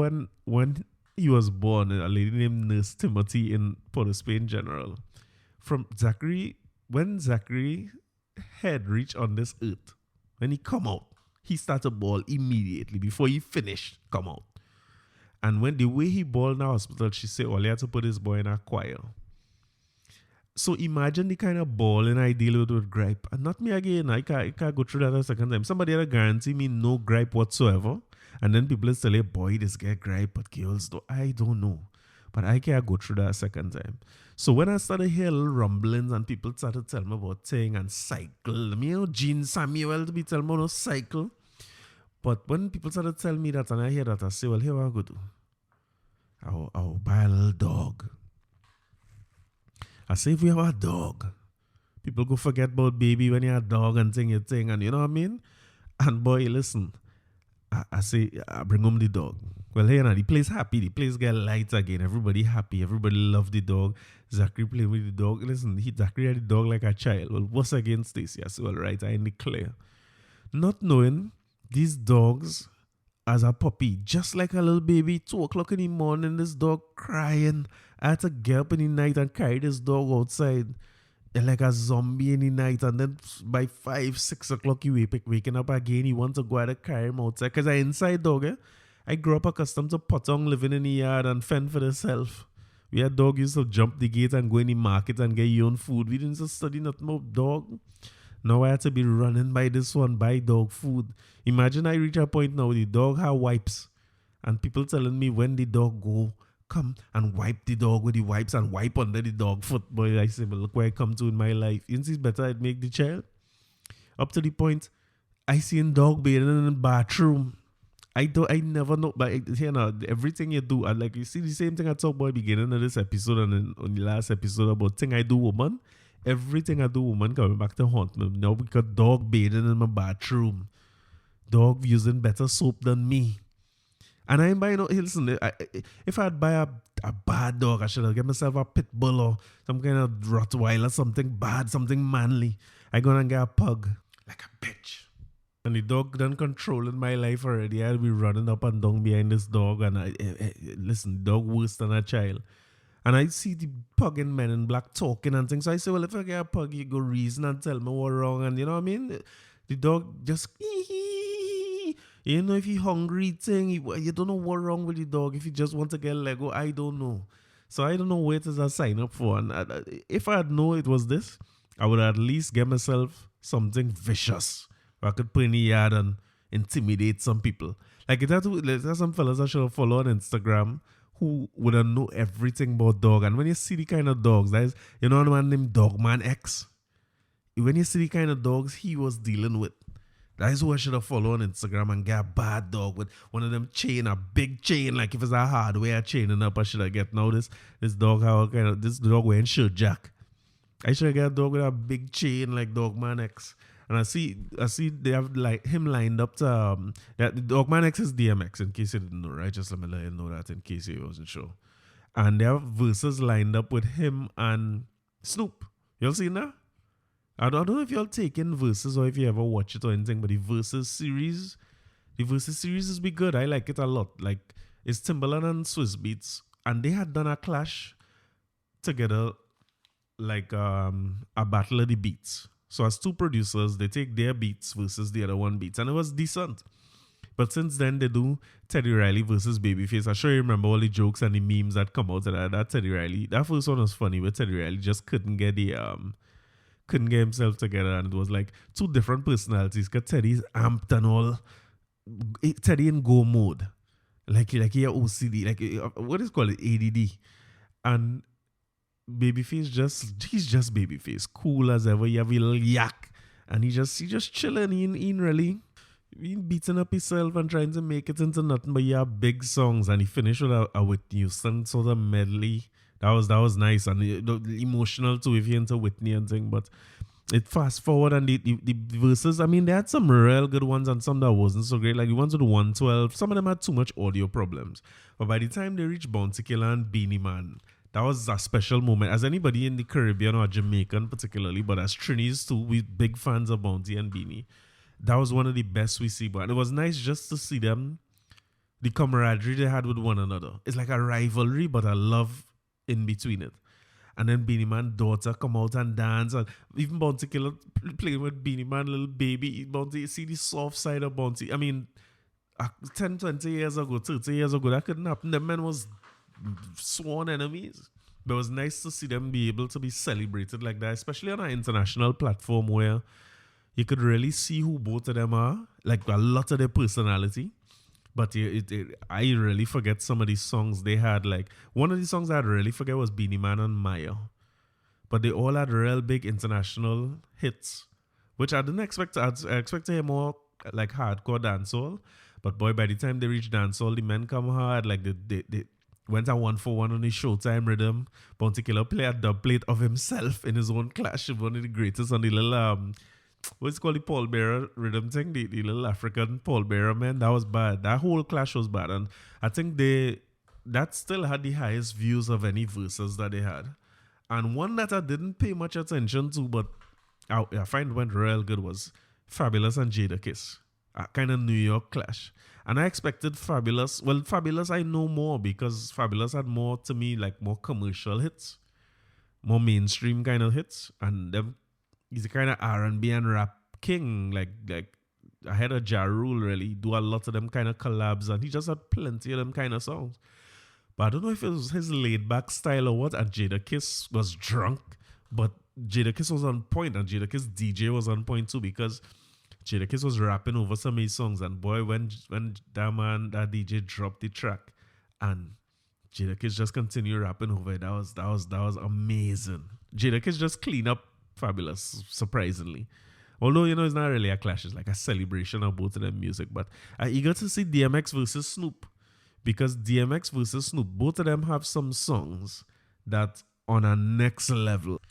when he was born, a lady named Nurse Timothy in Port of Spain General. From Zachary, when Zachary head reached on this earth, when he come out, he started ball immediately before he finished come out. And when the way he balled in the hospital, she said, well, he had to put his boy in a choir. So imagine the kind of balling I deal with gripe. And not me again. I can't go through that a second time. Somebody had to guarantee me no gripe whatsoever. And then people say, boy, this guy gripe, but girls don't. I don't know. But I can't go through that a second time. So when I started hearing little rumblings and people started telling me about thing and cycle, me know Gene Samuel to be telling me no cycle. But when people started telling me that and I hear that, I say, well, here what I go do. I'll buy a little dog. I say, if we have a dog, people go forget about baby when you have a dog and thing, and you know what I mean? And boy, listen, I say, I bring home the dog. Well, hey, now the place happy. The place get lights again. Everybody happy. Everybody love the dog. Zachary playing with the dog. Listen, Zachary had the dog like a child. Well, what's against Stacey? I say, well, right, I declare. Not knowing these dogs as a puppy, just like a little baby, 2 o'clock in the morning, this dog crying. I had to get up in the night and carry this dog outside. Like a zombie in the night, and then by 5, 6 o'clock you waking up again. You want to go out and carry him outside because I inside dog. I grew up accustomed to potong, living in the yard and fend for themselves. We had dog used to jump the gate and go in the market and get your own food. We didn't just study nothing about dog. Now I had to be running by this one, buy dog food. Imagine I reach a point now the dog have wipes, and people telling me when the dog go, come and wipe the dog with the wipes and wipe under the dog foot. Boy, I say, but look where I come to in my life. Isn't it better I'd make the child? Up to the point, I seen dog bathing in the bathroom. I never know, but everything you do, and like you see the same thing I talked about beginning of this episode and then on the last episode about thing I do woman. Everything I do woman coming back to haunt me now because dog bathing in my bathroom. Dog using better soap than me. And I ain't buying no, listen, if I'd buy a bad dog, I should have get myself a pit bull or some kind of Rottweiler, something bad, something manly. I gonna get a pug like a bitch. And the dog done controlling my life already. I'll be running up and down behind this dog. And listen, dog worse than a child. And I see the pug and Men in Black talking and things. So I say, well, if I get a pug, you go reason and tell me what's wrong. And you know what I mean? The dog just, you know, if he hungry thing, you don't know what's wrong with the dog. If he just want to get Lego, I don't know. So I don't know what is I sign up for. And if I had known it was this, I would at least get myself something vicious. I could put in the yard and intimidate some people. Like there's some fellas I should follow on Instagram who wouldn't know everything about dog. And when you see the kind of dogs, that is, you know, a man named Dogman X. When you see the kind of dogs he was dealing with, that is who I should have followed on Instagram and get a bad dog with one of them chain, a big chain. Like if it's a hardware chaining up, I should have get now this dog this dog wearing shirt jack. I should have got a dog with a big chain like Dogman X. And I see they have like him lined up to that Dogman X is DMX in case you didn't know, right? Just let me let you know that in case you wasn't sure. And they have Verzus lined up with him and Snoop. Y'all seen that? I don't know if y'all taken Verzus or if you ever watch it or anything, but the Verzus series is be good. I like it a lot. Like it's Timbaland and Swiss Beats, and they had done a clash together, like a battle of the beats. So as two producers, they take their beats versus the other one beats. And it was decent. But since then, they do Teddy Riley versus Babyface. I'm sure you remember all the jokes and the memes that come out of that Teddy Riley. That first one was funny, but Teddy Riley just couldn't get himself together. And it was like two different personalities. Because Teddy's amped and all. Teddy in go mode. Like he OCD. Like, what is it called? ADD. And Babyface he's just Babyface, cool as ever. You have a little yak, and he just chilling. He really beating up himself and trying to make it into nothing but big songs. And he finished with a Whitney Houston sort of medley. That was nice and emotional too if you're into Whitney and thing. But it fast forward and the verses. I mean, they had some real good ones and some that wasn't so great. Like the ones with the 112, some of them had too much audio problems. But by the time they reached Bounty Killa and Beenie Man, that was a special moment. As anybody in the Caribbean or Jamaican particularly, but as Trinis too, we big fans of Bounty and Beenie. That was one of the best we see. But it was nice just to see them, the camaraderie they had with one another. It's like a rivalry, but a love in between it. And then Beenie Man's daughter come out and dance. And even Bounty Killa playing with Beenie Man, little baby. Bounty, see the soft side of Bounty. I mean, 10, 20 years ago, 30 years ago, that couldn't happen. The man was sworn enemies. But it was nice to see them be able to be celebrated like that, especially on an international platform where you could really see who both of them are, like a lot of their personality. But I really forget some of these songs they had. Like one of the songs I'd really forget was Beenie Man and Maya. But they all had real big international hits, which I didn't expect. I expect to hear more like hardcore dancehall. But boy, by the time they reach dancehall, the men come hard. Like they went a 1-for-1 on his Showtime rhythm. Bounty Killa played a dub plate of himself in his own clash. One of the greatest on the little what's called the Paul Bearer rhythm thing, the little African Paul Bearer, man. That was bad. That whole clash was bad. And I think that still had the highest views of any verses that they had. And one that I didn't pay much attention to, but I find went real good was Fabulous and Jadakiss. A kind of New York clash. And I expected Fabulous. Well, Fabulous I know more because Fabulous had more, to me, like more commercial hits. More mainstream kind of hits. And them, he's a kind of R&B and rap king. Like ahead of Ja Rule, really. Do a lot of them kind of collabs. And he just had plenty of them kind of songs. But I don't know if it was his laid-back style or what. And Jadakiss was drunk. But Jadakiss was on point. And Jadakiss DJ was on point too because Jadakiss was rapping over some of his songs, and boy, when that DJ dropped the track, and Jadakiss just continued rapping over it, that was amazing. Jadakiss just cleaned up Fabulous, surprisingly. Although, it's not really a clash. It's like a celebration of both of them music. But I'm eager to see DMX versus Snoop. Because DMX versus Snoop, both of them have some songs that on a next level.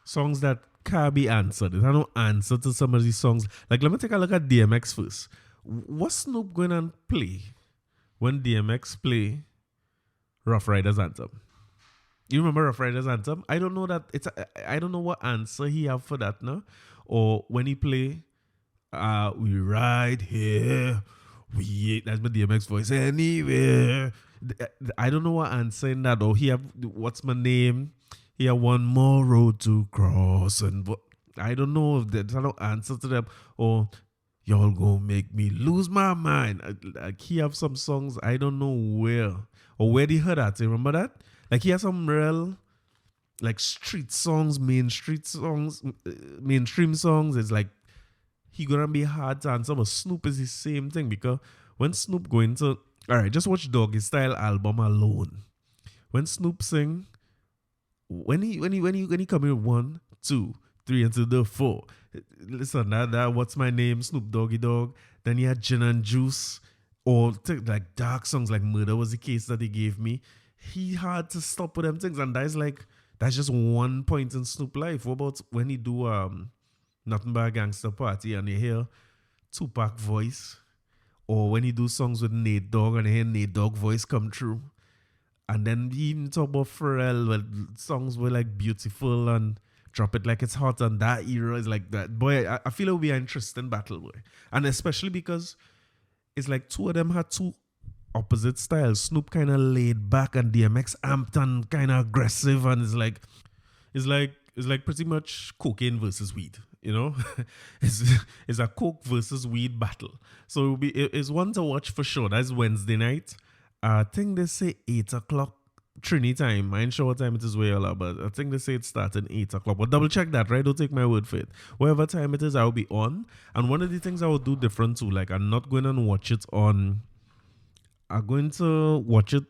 Songs that can't be answered. There's no answer to some of these songs. Like, let me take a look at DMX first. What's Snoop going to play when DMX play Rough Riders Anthem? You remember Rough Riders Anthem? I don't know that I don't know what answer he have for that now. Or when he play we ride here, that's my DMX voice anywhere. I don't know what answer in that. Or he have what's my name? He have one more road to cross, and I don't know if there's no answer to them. Or y'all gonna make me lose my mind. Like he have some songs I don't know where or where he heard that. You remember that? Like he has some real like street songs, mainstream songs. It's like he gonna be hard to answer. But Snoop is the same thing because when Snoop go into just watch Doggy Style album alone. When Snoop sing, when he come in 1, 2, 3 into the 4. Listen, that what's my name? Snoop Doggy Dogg. Then he had Gin and Juice, or like dark songs like Murder Was the Case that he gave me. He had to stop with them things, and that's just one point in Snoop life. What about when he do Nothing But a Gangster Party and you hear Tupac voice, or when he do songs with Nate Dogg and you hear Nate Dogg voice come through, and then he even talk about Pharrell, where songs were like Beautiful and Drop It Like It's Hot, and that era is like that. Boy, I feel it will be an interesting battle, boy, and especially because it's like two of them had two opposite styles. Snoop kind of laid back and DMX amped and kind of aggressive, and it's like pretty much cocaine versus weed, it's a coke versus weed battle. So it's one to watch for sure. That's Wednesday night. I think they say 8 o'clock Trini time. I ain't sure what time it is where y'all are, but I think they say it starts at 8 o'clock. But double check that, right? Don't take my word for it. Whatever time it is, I'll be on. And one of the things I will do different too, like I'm not going to watch it on... I'm going to watch it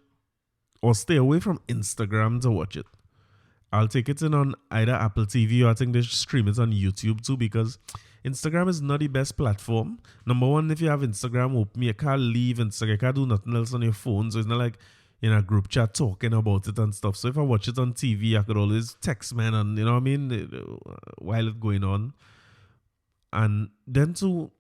or stay away from Instagram to watch it. I'll take it in on either Apple TV or I think they stream it on YouTube too, because Instagram is not the best platform. Number one, if you have Instagram open, you can't leave Instagram. You can't do nothing else on your phone. So it's not like in a group chat talking about it and stuff. So if I watch it on TV, I could always text man and, you know what I mean, while it's going on. And then too,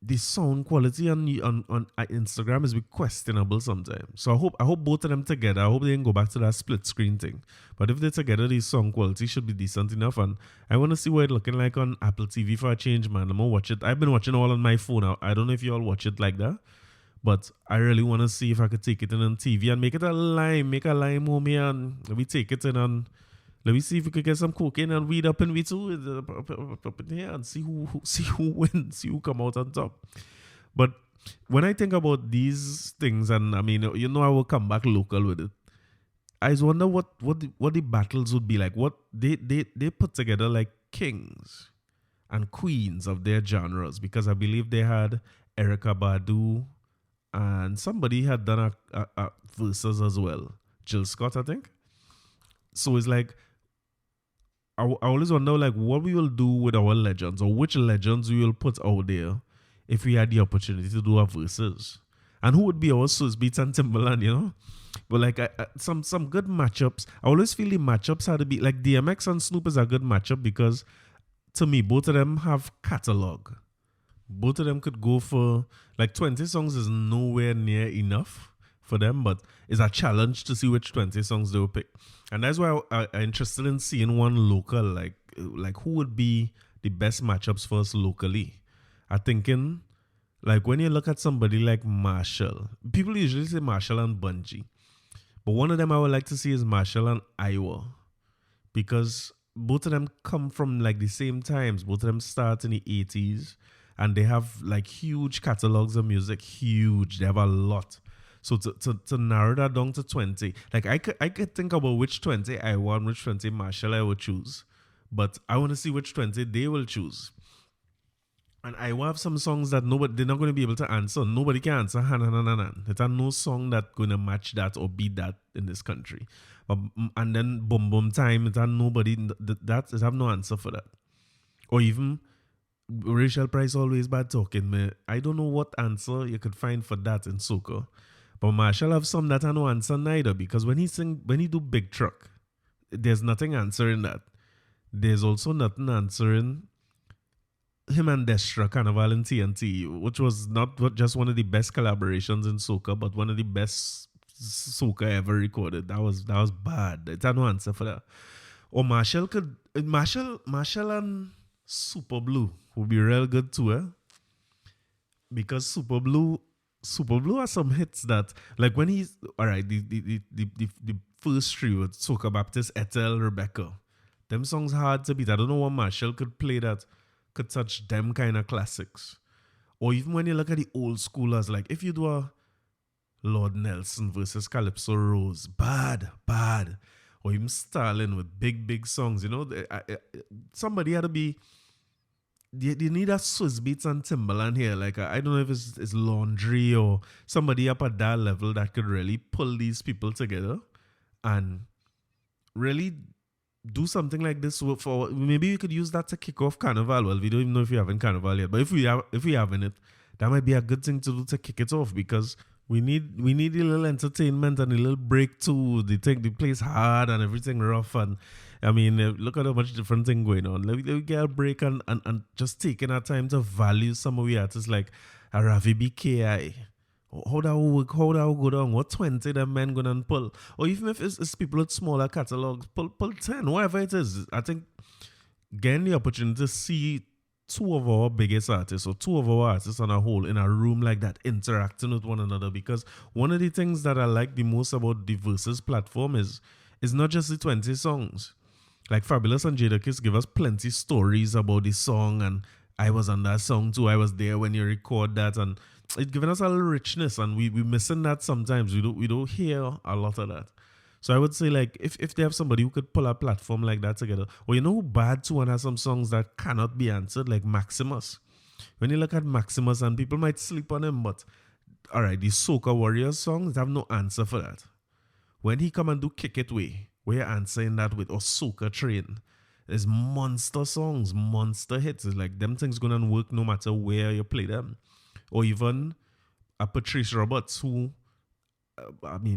the sound quality on Instagram is questionable sometimes. So I hope both of them together. I hope they can go back to that split screen thing. But if they're together, the sound quality should be decent enough. And I want to see what it's looking like on Apple TV for a change, man. I'm gonna watch it. I've been watching all on my phone. I don't know if you all watch it like that, but I really want to see if I could take it in on TV and make it make a lime home here, and we take it in on. Let me see if we could get some cocaine and weed up in V2 up in here and see who wins, see who come out on top. But when I think about these things, and I mean, I will come back local with it. I just wonder what the battles would be like. What they put together like kings and queens of their genres, because I believe they had Erykah Badu and somebody had done a Versus as well. Jill Scott, I think. So it's like, I always wonder like what we will do with our legends, or which legends we will put out there if we had the opportunity to do a Versus. And who would be our Swizz Beatz and Timbaland, But like some good matchups. I always feel the matchups had to be like DMX and Snoop is a good matchup because to me, both of them have catalog. Both of them could go for like 20 songs is nowhere near enough for them, but it's a challenge to see which 20 songs they will pick. And that's why I'm interested in seeing one local, like who would be the best matchups for us locally. I'm thinking, like when you look at somebody like Marshall, people usually say Marshall and Bungie, but one of them I would like to see is Marshall and Iowa, because both of them come from like the same times. Both of them start in the 80s, and they have like huge catalogs of music, huge. They have a lot. So to narrow that down to 20, like I could think about which 20 I want, which 20 Marshall I would choose. But I want to see which 20 they will choose. And I will have some songs that they're not going to be able to answer. Nobody can answer. There's no song that's going to match that or beat that in this country. And then Boom Boom Time, nobody, I have no answer for that. Or even Rachel Price always bad talking, man. I don't know what answer you could find for that in soca. But Marshall have some that I no answer neither, because when he do Big Truck, there's nothing answering that. There's also nothing answering him and Destra Carnival in TNT, which was not just one of the best collaborations in soca, but one of the best soca ever recorded. That was bad. It's no answer for that. Or Marshall and Super Blue would be real good too, eh? Because Super Blue has some hits that, like when he's all right, the first three with Soca Baptist, Ethel, Rebecca. Them songs hard to beat. I don't know what Marshall could play that could touch them kind of classics. Or even when you look at the old schoolers, like if you do a Lord Nelson versus Calypso Rose, bad. Or even Starlin with big songs, somebody had to be. They need a Swiss Beats and Timbaland here. Like I don't know if it's Laundry or somebody up at that level that could really pull these people together and really do something like this for maybe you could use that to kick off Carnival. Well, we don't even know if you're having Carnival yet, but if we having it, that might be a good thing to do to kick it off, because we need a little entertainment and a little break too. They take the place hard and everything rough, and I mean look at how much different thing going on. Let me get a break and just taking our time to value some of the artists like Ravi BKI. How that will work, how that will go down, what 20 them men gonna pull, or even if it's people with smaller catalogs, pull 10, whatever it is. I think getting the opportunity to see two of our biggest artists or two of our artists on a whole in a room like that interacting with one another, because one of the things that I like the most about the Versus platform is not just the 20 songs. Like Fabulous and Jadakiss give us plenty stories about the song, and I was on that song too, I was there when you record that, and it's given us a little richness, and we missing that sometimes. We don't hear a lot of that. So I would say, like, if they have somebody who could pull a platform like that together, or who bad too and has some songs that cannot be answered, like Maximus. When you look at Maximus, and people might sleep on him, but all right, these Soca Warriors songs have no answer for that. When he come and do Kick It Way, where you're answering that with, or Soca Train, there's monster songs, monster hits. It's like them things gonna work no matter where you play them. Or even a Patrice Roberts, who,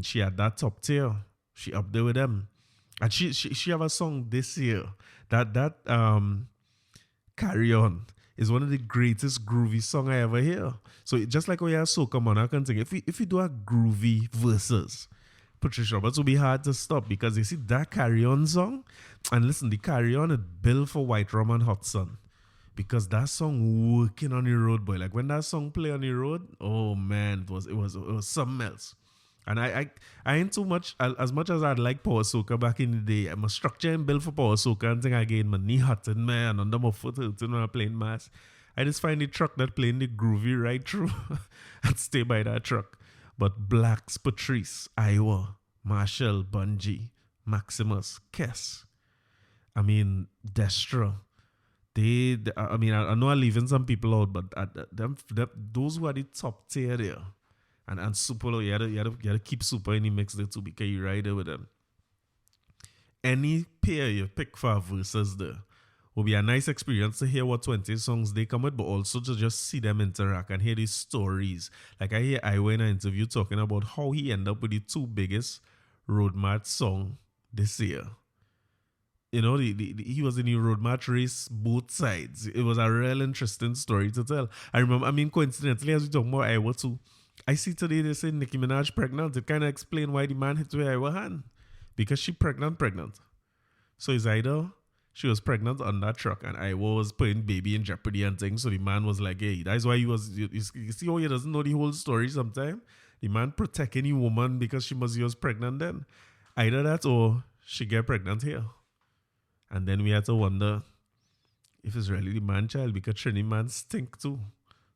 she had that top tier. She up there with them. And she have a song this year. That Carry On is one of the greatest groovy song I ever hear. So just like we have Soca Monarch and thing, if we do a groovy Versus, Patrice Roberts will be hard to stop, because you see that Carry On song, and listen, the Carry On is built for White Rum and Hot Sun. Because that song working on the road, boy. Like when that song play on the road, oh man, it was something else. And I ain't too much, as much as I'd like Power Soca back in the day, I'm a structure and build for Power Soca and thing again, my knee hurting, man, under my foot hurting when I'm playing mass. I just find the truck that playing the groovy right through and stay by that truck. But Blacks, Patrice, Iowa, Marshall, Bungie, Maximus, Kess, Destra. I know I'm leaving some people out, but those who are the top tier there, and Super, you had to keep Super in the mix there too, because you ride there with them. Any pair you pick for Versus there will be a nice experience to hear what 20 songs they come with, but also to just see them interact and hear these stories. Like I hear Iowa in an interview talking about how he ended up with the two biggest road march song this year. He was in the road march race, both sides. It was a real interesting story to tell. I remember, coincidentally, as we talk about Iowa too, I see today they say Nicki Minaj pregnant. It kind of explain why the man hit with Iowa hand. Because she pregnant. So it's either she was pregnant on that truck and Iowa was putting baby in jeopardy and things. So the man was like, hey, that's why he was, you see how he doesn't know the whole story sometimes? The man protecting the woman because she was pregnant then. Either that or she get pregnant here. And then we had to wonder if it's really the man child, because Trini man stink too.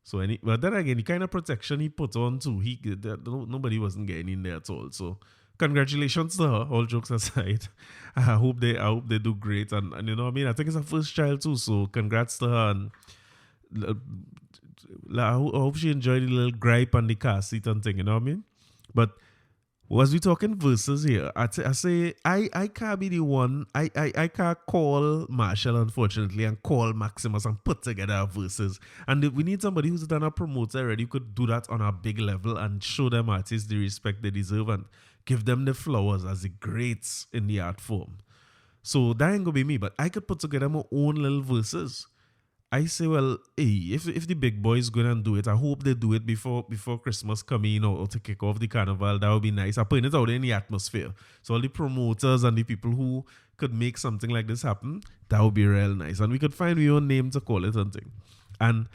So but then again, the kind of protection he put on too, nobody wasn't getting in there at all. So congratulations to her, all jokes aside. I hope they do great. And I think it's her first child too. So congrats to her. And I hope she enjoyed the little gripe on the car seat and thing, But Was we talking verses here? I say I can't be the one. I can't call Marshall, unfortunately, and call Maximus and put together a verses. And we need somebody who's done a promoter already who could do that on a big level and show them artists the respect they deserve and give them the flowers as the greats in the art form. So that ain't gonna be me, but I could put together my own little verses. I say, well, hey, if the big boys go and do it, I hope they do it before Christmas come in or to kick off the carnival. That would be nice. I put it out in the atmosphere. So all the promoters and the people who could make something like this happen, that would be real nice. And we could find our own name to call it something. And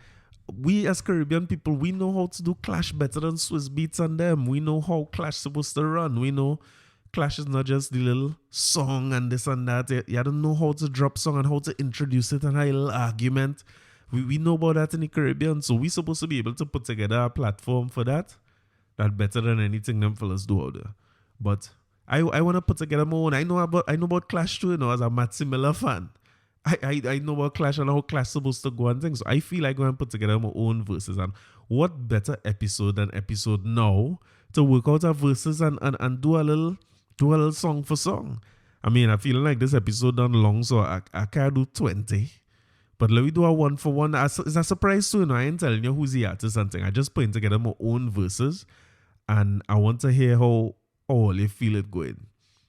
we as Caribbean people, we know how to do Clash better than Swiss Beats and them. We know how Clash supposed to run. We know Clash is not just the little song and this and that. You don't know how to drop song and how to introduce it and a little argument. We know about that in the Caribbean. So we supposed to be able to put together a platform for that. That better than anything them fellas do out there. But I want to put together my own. I know about Clash too, as a Matt Miller fan. I know about Clash and how Clash supposed to go and things. So I feel like I'm going to put together my own verses. And what better episode than episode now to work out a verses and do a little song for song. I mean, I feel like this episode done long, so I can't do 20. But let me do a 1 for 1. It's a surprise too, I ain't telling you who's the artist and thing. I just putting together my own verses. And I want to hear how all you feel it going.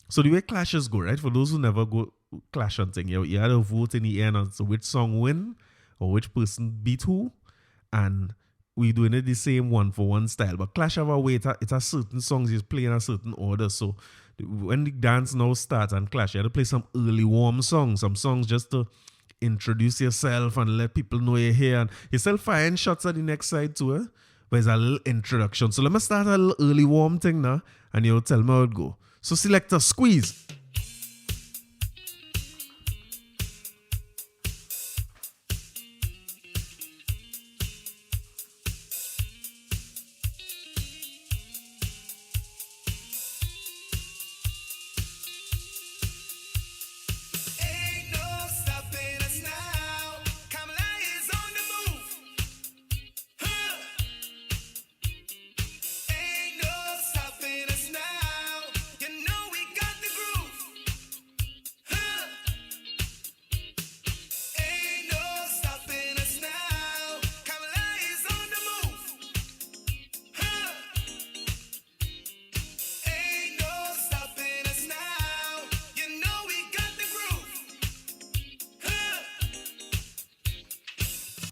So the way clashes go, right? For those who never go clash and thing, you had a vote in the end on so which song win or which person beat who. And we doing it the same 1 for 1 style. But Clash have a way, it's a certain songs you play in a certain order. So when the dance now starts and Clash, you have to play some early warm songs, some songs just to introduce yourself and let people know you're here. And you still firing shots at the next side too, eh? But it's a little introduction. So let me start a little early warm thing now and you'll tell me how it go. So selector, squeeze.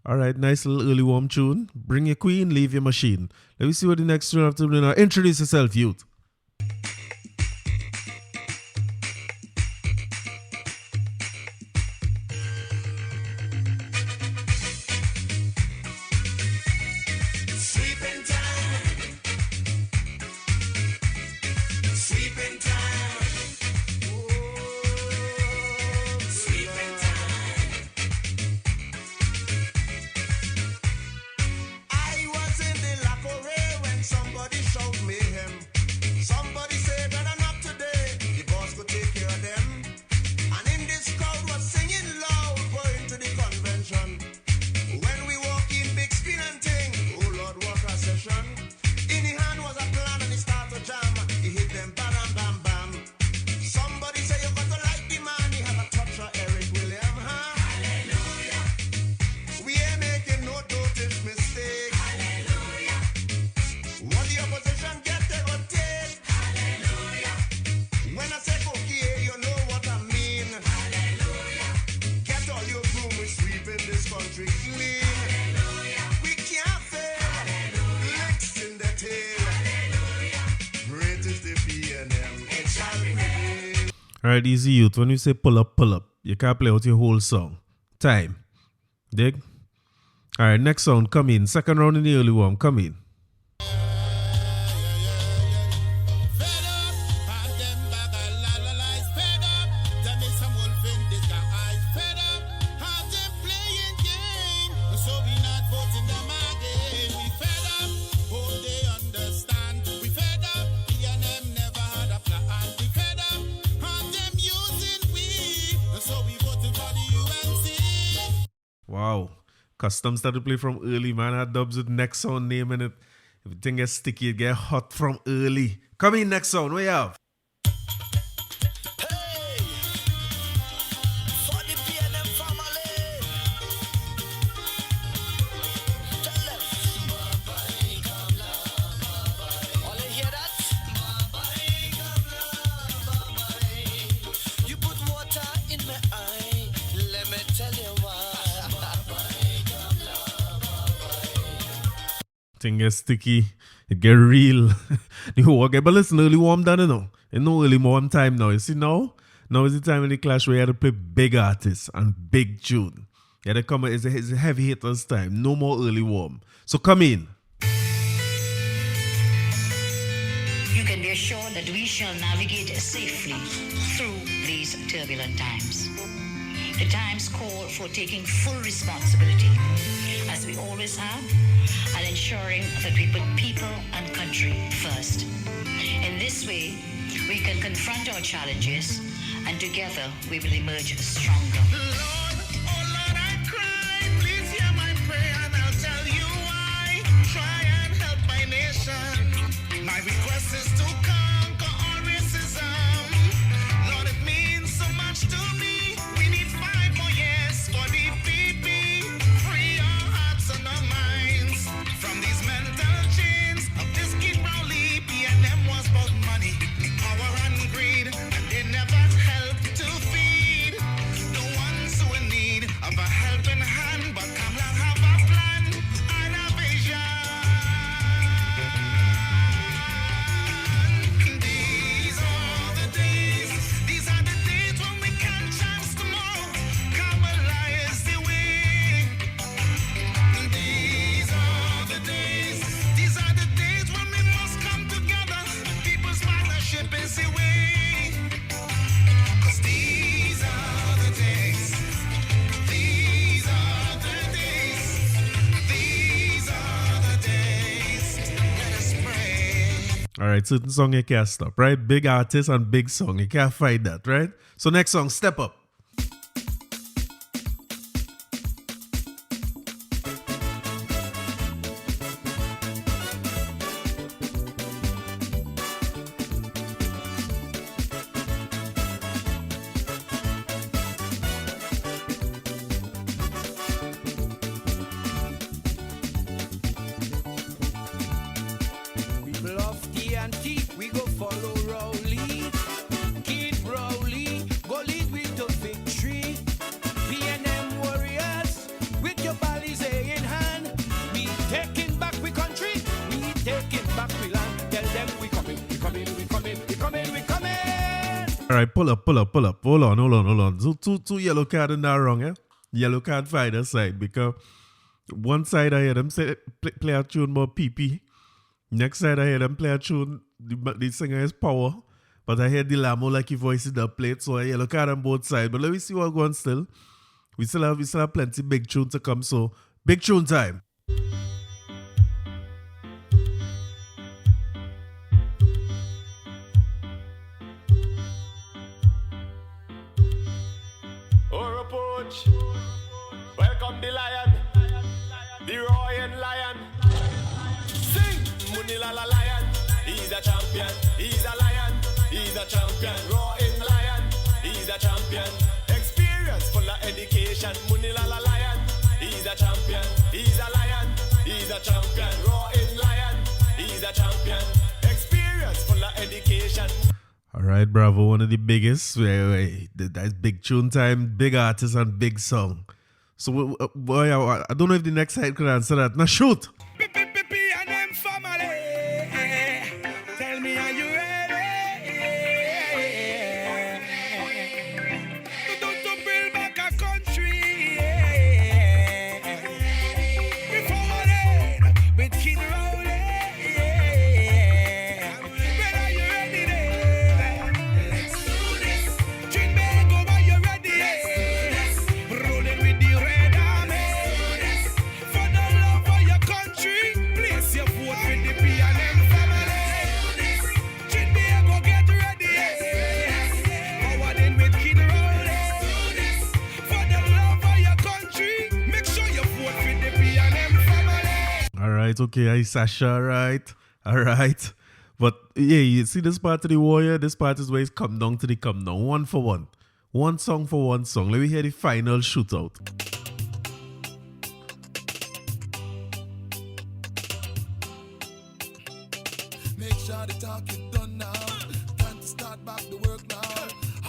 All right, nice little early warm tune. Bring your queen, leave your machine. Let me see what the next tune have to do now. Introduce yourself, youth. Alright, easy youth. When you say pull up, you can't play out your whole song. Time. Dig? Alright, next sound, come in. Second round in the early warm, come in. Wow. Custom started to play from early, man. I had dubs with next sound name in it. If thing gets sticky, it get hot from early. Come in next sound, what you have? Thing gets sticky, it get real. The whole get, but listen, early warm done, you know. It's no early warm time now. You see now? Now is the time in the clash where you have to play big artists and big tune. You have to come, it's a heavy hitters time. No more early warm. So come in. You can be assured that we shall navigate safely through these turbulent times. The times call for taking full responsibility, as we always have, and ensuring that we put people and country first. In this way, we can confront our challenges, and together we will emerge stronger. Lord, oh Lord, I cry. Please hear my prayer, and I'll tell you why. Try and help my nation. My request is to conquer all racism. Lord, it means so much to me. We need 5 more years for the PP. Free our hearts and our minds from these mental chains of this kid Rowley. P&M was about money, power and greed, and they never helped to feed the ones who in need of a helping hand. But Kamla have a plan and a vision. These are the days when we can chance tomorrow. Kamala is the way. These are the days when we must come together. People's partnership is the way. 'Cause these are the days. These are the days. These are the days. Let us pray. Alright, certain song you can't stop, right? Big artist and big song. You can't fight that, right? So next song, Step Up. People of TNT, we go follow Rowley. Kid Rowley, go lead with the victory. P&M warriors, with your bodies in hand. We taking back we country, we taking back we land. Tell them we coming, we coming, we coming, we coming, we coming. Alright, pull up. Hold on. Two yellow card in that wrong, eh? Yellow card for either side, because one side I hear them say play a tune more PP. Next side I hear them play a tune, the singer is Power. But I hear Dilamo like he voices the plate, so I yellow card on both sides. But let me see what going still. We still have plenty big tune to come, so big tune time. Oro Poach, welcome the lion, the royal lion. Sing, Munila la lion, he's a champion, he's a lion, he's a champion. Roaring lion, he's a champion. Experience full of education, Munila la lion, he's a champion, he's a lion, he's a champion. Roaring lion, he's a champion. Experience full of education. Alright, bravo, one of the biggest. That's big tune time, big artist and big song. So, boy, I don't know if the next side could answer that. Now shoot! P&M family, tell me are you ready? To build back a country. We forward with Kid Rowley. When are you ready then? Let's do this. Trinbago, are you ready? Rolling with the red army. For the love of your country. right? Okay, I Sasha, right? All right. But yeah, you see this part of the warrior, this part is where it's come down to the come down. One for one. One song for one song. Let me hear the final shootout. Make sure the talk is done now. Time to start back the work now.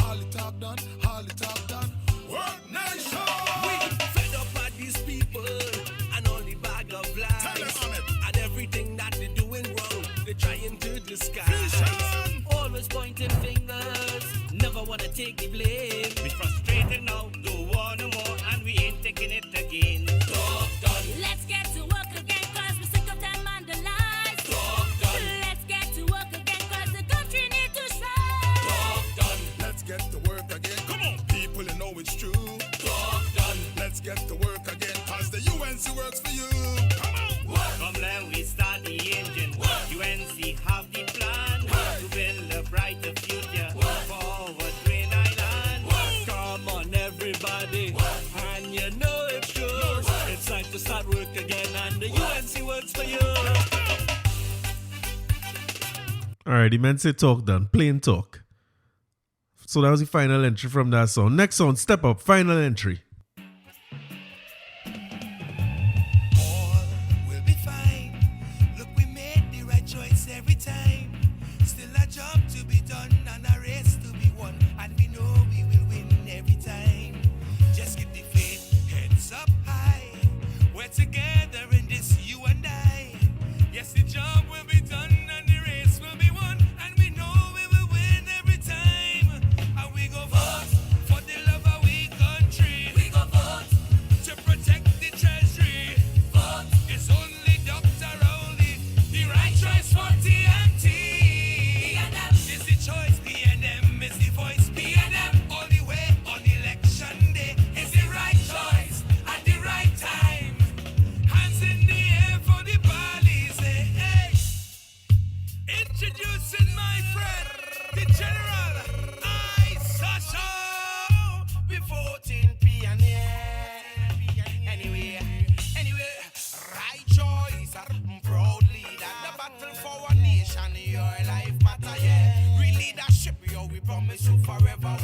All the talk done, all the talk done. Work nation! We fed up at these people and all the bag of lies. Tell them on it. And everything that they're doing wrong, they're trying to disguise. Vision! Always pointing fingers, never wanna take the blame. We frustrated now, don't want no more, and we ain't taking it again. Dog done. Let's get to work again, cause we're sick of them and the lies. Dog done. Let's get to work again, cause the country needs to shine. Dog done. Let's get to work again. Come on, people, you know it's true. Dog done. Let's get to work again, cause the UNC works for you. Come on! From there we start the engine. UNC have the plan to build a brighter future for our Green Island. Come on, everybody, and you know it's true. It's time to start work again, and the UNC works for you. All right, the men say talk done. Plain talk. So that was the final entry from that song. Next song, Step Up, final entry. All will be fine. Look, we made the right choice every time. Still a job to be done and a race to be won. And we know we will win every time. Just keep the faith, heads up high. We're together in this, you and I. Yes, the job will be done and the race will be won. And we know we will win every time. And we go vote for the love of we country. We go vote to protect the treasury. Vote is only Dr. Rowley. The right choice for TNT. Is the choice. BNM is the voice. BNM all the way on election day. Is the right choice at the right time. Hands in the air for the bodies. Hey. Introducing my friend, the General. I Sasha. We voting pioneer. Anyway, right choice, proud leader. The battle for our nation, your life matter, yeah. Real leadership, yo, we promise you forever.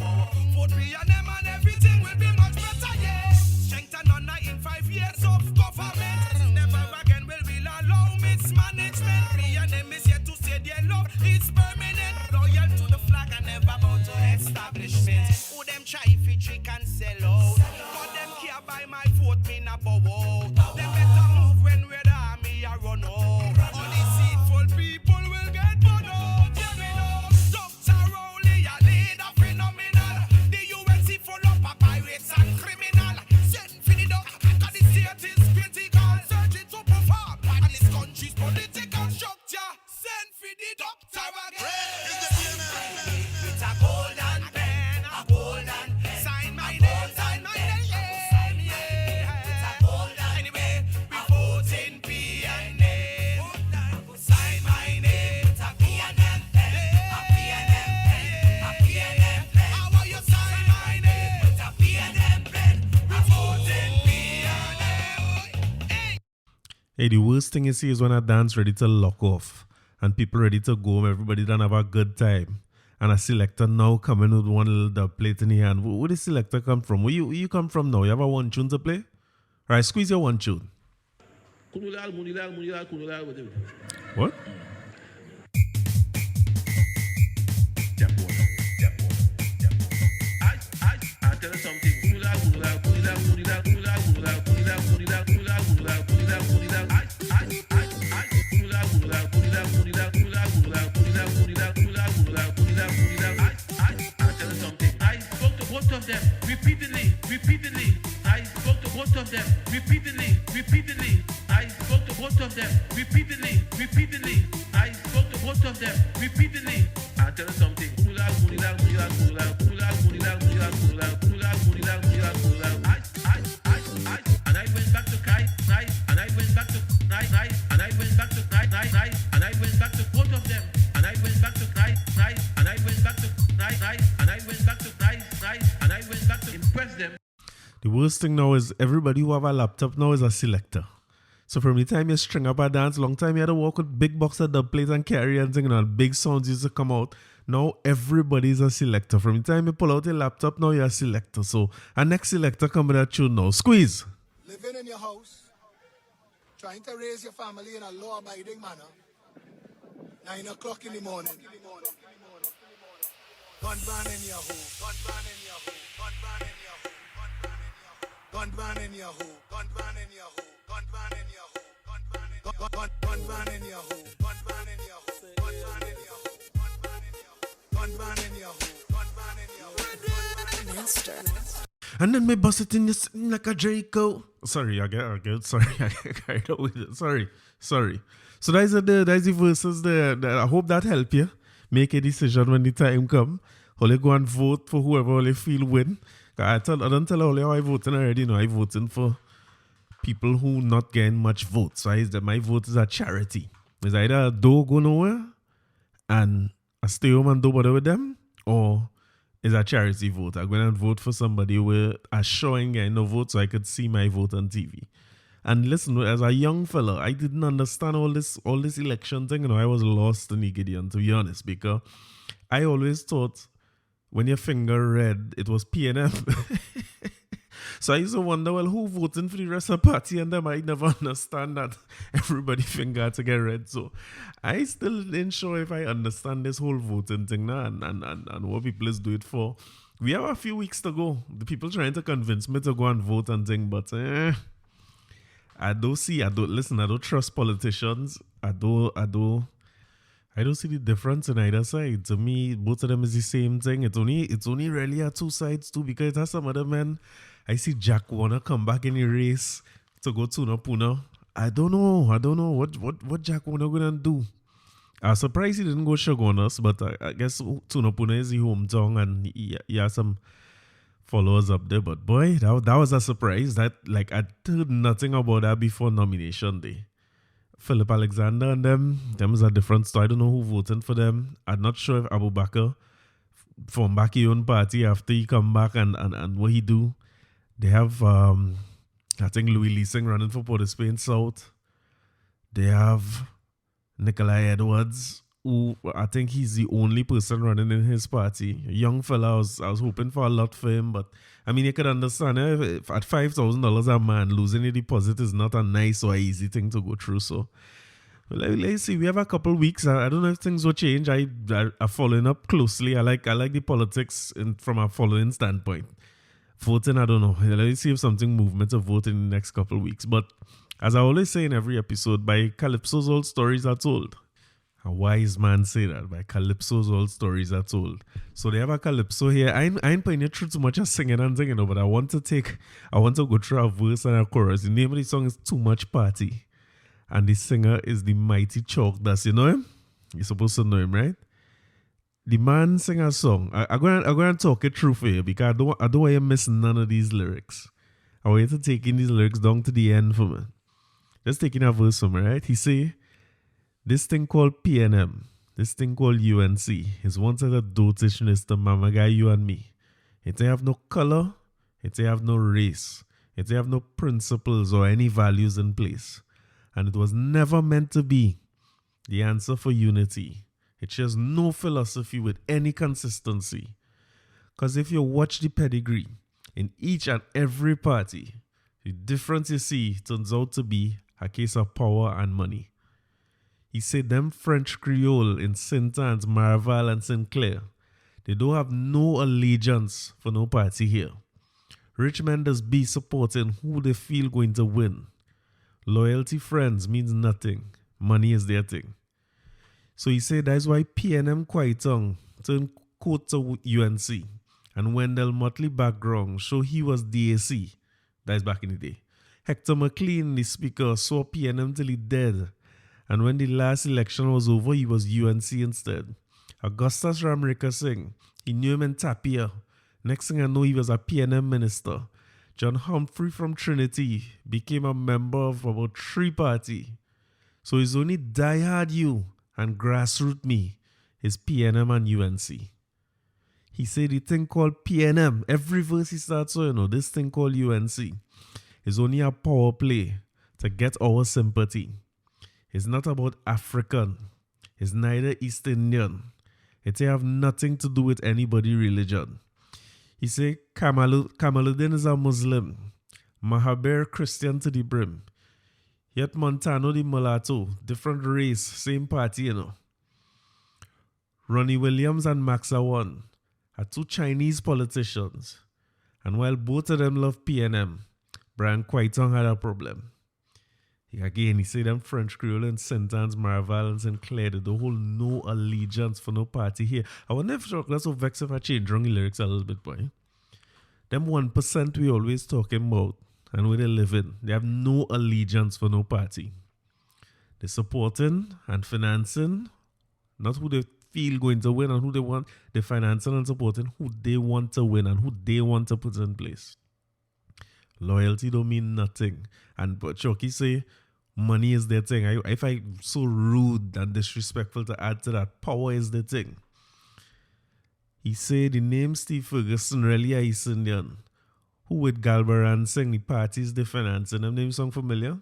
Vote pioneer and everything will be much better, yeah. Strength and honor in 5 years of government. Never again will we allow mismanagement. PNM is here to say their love is permanent. Loyal to the flag and never bow to establishment. Who them try if you trick and sell out? But them care by my vote, me na bow out. Them better move when we're the army a run out. All these deceitful people will get burned out. Yeah, we know. Dr. Rowley, a leader phenomenal. The UNC full up of pirates and criminal. Send for the dog, cause the state is critical. Searching to perform, and this country's political structure. Send for the doctor again. It's a golden pen, a golden pen. Sign my name, yeah. It's a golden anyway, we vote in PNM. Sign my name, it's a PNM pen, a PNM pen, a PNM pen. How will you sign my name? It's a PNM pen, we vote in PNM. Hey. Hey, the worst thing you see is when a dance ready to lock off and people ready to go home, everybody done have a good time. And a selector now coming with one little dub plate in the hand. Where the selector come from? Where you come from now? You have a one tune to play? Right, squeeze your one tune. What? I tell you something. I spoke to both of them repeatedly. I spoke to both of them repeatedly. I spoke to both of them repeatedly. I spoke to both of them repeatedly. I tell you something. And I went back to night, and I went back to night, and I went back to night, and I went back to both of them, and I went back to night, and I went back to night, and I went back to night, and I went back to impress them. The worst thing now is everybody who have a laptop now is a selector. So from the time you string up a dance, long time you had to walk with big box of dub plates and carry and thing, and big sounds used to come out. Now everybody's a selector. From the time you pull out your laptop, now you're a selector. So a next selector come with a tune now. Squeeze. Living in your house, trying to raise your family in a law-abiding manner. 9 o'clock in the morning. Gun ban in your hole. Gun ban in your hole. Gun ban in your hole. Gun ban in your hole. Gun ban in your hole. Gun ban in your hole. Gun ban in your hole. Gun ban in your hole. Gun ban in your hole. Gun ban in your hole. Gun ban in your hole. Gun ban in your hole. Master. And then me bust it in your sitting like a Draco. Sorry, I get sorry, I get carried away with it. Sorry. So that's the verses there. I hope that help you make a decision when the time come. Only go and vote for whoever only feel win. I don't tell all how I voting already. No, I voting for people who not getting much votes. So my vote is a charity. It's either Dogg go nowhere and I stay home and do whatever with them, or is a charity vote. I'm going to vote for somebody with a showing getting no vote so I could see my vote on TV. And listen, as a young fella, I didn't understand all this election thing. I was lost in the Gideon, to be honest, because I always thought when your finger red, it was PNM. So I used to wonder, well, who voting for the rest of the party? And them, I never understand that everybody finger had to get red. So I still ain't sure if I understand this whole voting thing now and what people is doing it for. We have a few weeks to go. The people trying to convince me to go and vote and thing, but I don't trust politicians. I don't see the difference in either side. To me, both of them is the same thing. It's only really at two sides too, because it has some other men. I see Jack Warner come back in the race to go to Puna. I don't know what Jack Warner gonna do. I'm surprised he didn't go Shogunas, but I guess Tuna Puna is his hometown and he has some followers up there. But boy, that was a surprise. That like I heard nothing about that before nomination day. Philip Alexander and them is a different story. I don't know who voted for them. I'm not sure if Abu Bakr formed back his own party after he come back and what he do. They have I think Louis Leasing running for Port of Spain South. They have Nikolai Edwards, who I think he's the only person running in his party. A young fella, I was hoping for a lot for him, but I mean, you could understand if at $5,000 a man, losing a deposit is not a nice or easy thing to go through. So let's see. We have a couple weeks. I don't know if things will change. I following up closely. I like the politics from a following standpoint. Voting, I don't know. Let's see if something movement to vote in the next couple of weeks. But as I always say in every episode, by Calypso's all stories are told. A wise man say that. By Calypso's all stories are told. So they have a Calypso here. I ain't playing it through too much of singing and singing, but I want to go through a verse and a chorus. The name of the song is Too Much Party. And the singer is the mighty Chalkdust. You know him? You're supposed to know him, right? The man sing a song. I'm going to talk it through for you because I don't want you missing none of these lyrics. I want you to take in these lyrics down to the end for me. Just taking a verse from me, right? He say, this thing called PNM, this thing called UNC, is one side of dotishness to mama guy, you and me. It ain't have no color, it ain't have no race, it ain't have no principles or any values in place. And it was never meant to be the answer for unity. It shares no philosophy with any consistency. Because if you watch the pedigree in each and every party, the difference you see turns out to be a case of power and money. He said them French Creole in St. Anne's, Maraval and St. Clair, they don't have no allegiance for no party here. Rich men just be supporting who they feel going to win. Loyalty friends means nothing. Money is their thing. So he said that's why PNM Kwaitong turned coat to UNC. And Wendell Motley background show he was DAC. That's back in the day. Hector McLean, the speaker, saw PNM till he dead. And when the last election was over, he was UNC instead. Augustus Ramrika Singh, he knew him in Tapia. Next thing I know, he was a PNM minister. John Humphrey from Trinity became a member of about 3 parties. So his only diehard you and grassroots me is PNM and UNC. He said the thing called PNM, every verse he starts so, this thing called UNC is only a power play to get our sympathy. It's not about African. It's neither East Indian. It have nothing to do with anybody religion. He say Kamaluddin is a Muslim. Mahaber Christian to the brim. Yet Montano the mulatto. Different race, same party, you know. Ronnie Williams and Max Awan are two Chinese politicians. And while both of them love PNM, Brian Quaitong had a problem. Again, he said them French Creole and Saint-Anne's, Maraval and St. Clair, the whole no allegiance for no party here. I wonder if that's so vexed if I change wrong lyrics a little bit, boy. Them 1% we always talking about and where they living, they have no allegiance for no party. They're supporting and financing, not who they feel going to win and who they want. They're financing and supporting who they want to win and who they want to put in place. Loyalty don't mean nothing. And but Chucky say money is their thing. If I'm so rude and disrespectful to add to that, power is the thing. He said the name Steve Ferguson really a East Indian. Who with Galbaran sing the parties they financing them name sound familiar?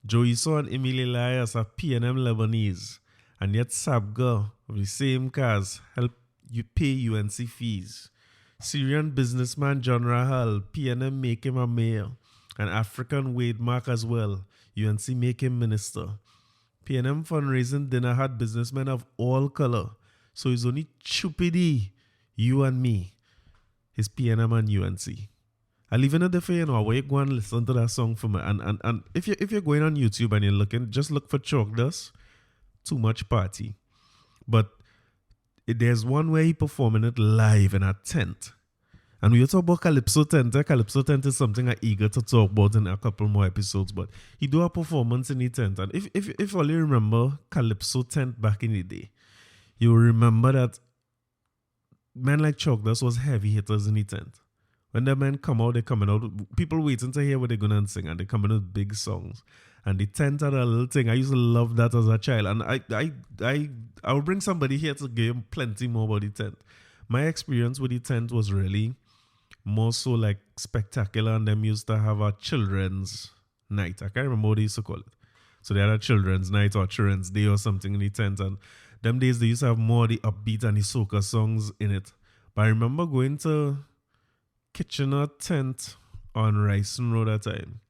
Joey Saw and Emile Elias are PNM Lebanese. And yet Sabga of the same cause help you pay UNC fees. Syrian businessman John Rahal, PNM make him a mayor. And African Wade Mark as well. UNC make him minister. PNM fundraising dinner had businessmen of all color. So it's only Chupidi, you and me. It's PNM and UNC. I live in a different, you know, where you go and listen to that song for me. And if you're going on YouTube and you're looking, just look for Chalkdust. Too Much Party. But there's one where he performing it live in a tent. And we talk about Calypso Tent. Calypso Tent is something I'm eager to talk about in a couple more episodes. But he do a performance in the tent. And if all you remember Calypso Tent back in the day, you remember that men like Chalkdust was heavy hitters in the tent. When the men come out, they're coming out. People waiting to hear what they're going to sing. And they come in with big songs. And the tent had a little thing. I used to love that as a child. And I will bring somebody here to give him plenty more about the tent. My experience with the tent was really more so like spectacular. And them used to have a children's night. I can't remember what they used to call it. So they had a children's night or children's day or something in the tent. And them days they used to have more of the upbeat and the soca songs in it. But I remember going to Kitchener Tent on Ryson Road at that time.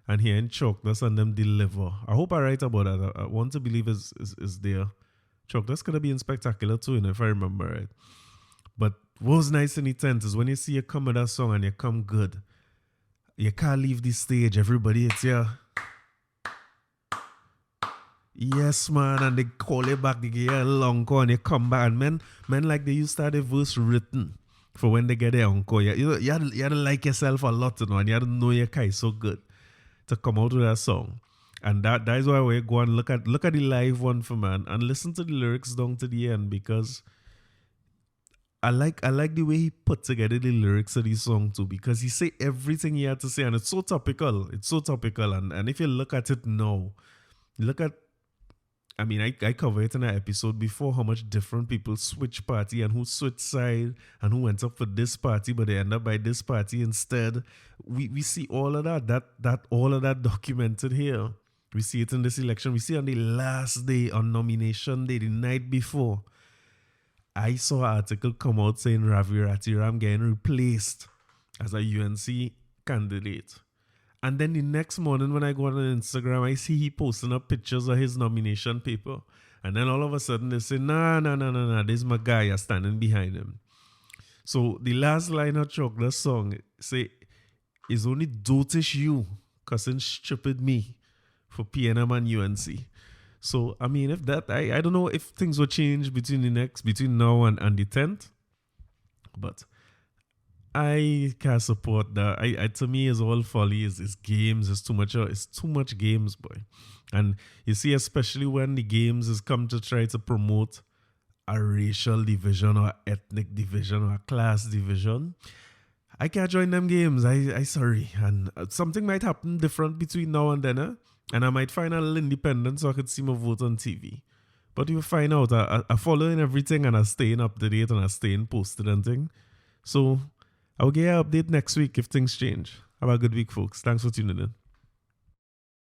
And here in Chalkdust and them deliver. I hope I write about that. I want to believe is there. Chalkdust could have been spectacular too, you know, if I remember right. But what was nice in the tent is when you see you come with that song and you come good, you can't leave the stage. Everybody, it's here. Yes, man. And they call you back, they give you a long call and you come back. And men like they used to have the verse written for when they get their encore. You had to like yourself a lot, you know, and you had to know your guy so good to come out with that song. And that is why we go and look at the live one for man and listen to the lyrics down to the end, because I like the way he put together the lyrics of the song too, because he say everything he had to say and it's so topical. And if you look at it now, I covered it in an episode before how much different people switch party and who switch side and who went up for this party but they end up by this party instead. We see all of that all of that documented here. We see it in this election. We see on the last day, on nomination day, the night before, I saw an article come out saying Ravi Ratiram getting replaced as a UNC candidate. And then the next morning when I go on Instagram, I see he posting up pictures of his nomination paper. And then all of a sudden they say, nah, this is my guy, you're standing behind him. So the last line of Chalkdust song say, it's only dotish you, cussing stupid me for PNM and UNC. So, I mean, if that, I don't know if things will change between now and the 10th. But I can't support that. To me, it's all folly. It's games. It's too much games, boy. And you see, especially when the games is come to try to promote a racial division or ethnic division or a class division, I can't join them games. I sorry. And something might happen different between now and then, and I might find a little independent so I could see my vote on TV. But you'll find out, I following everything and I'm staying up to date and I'm staying posted and thing. So I'll get an update next week if things change. Have a good week, folks. Thanks for tuning in.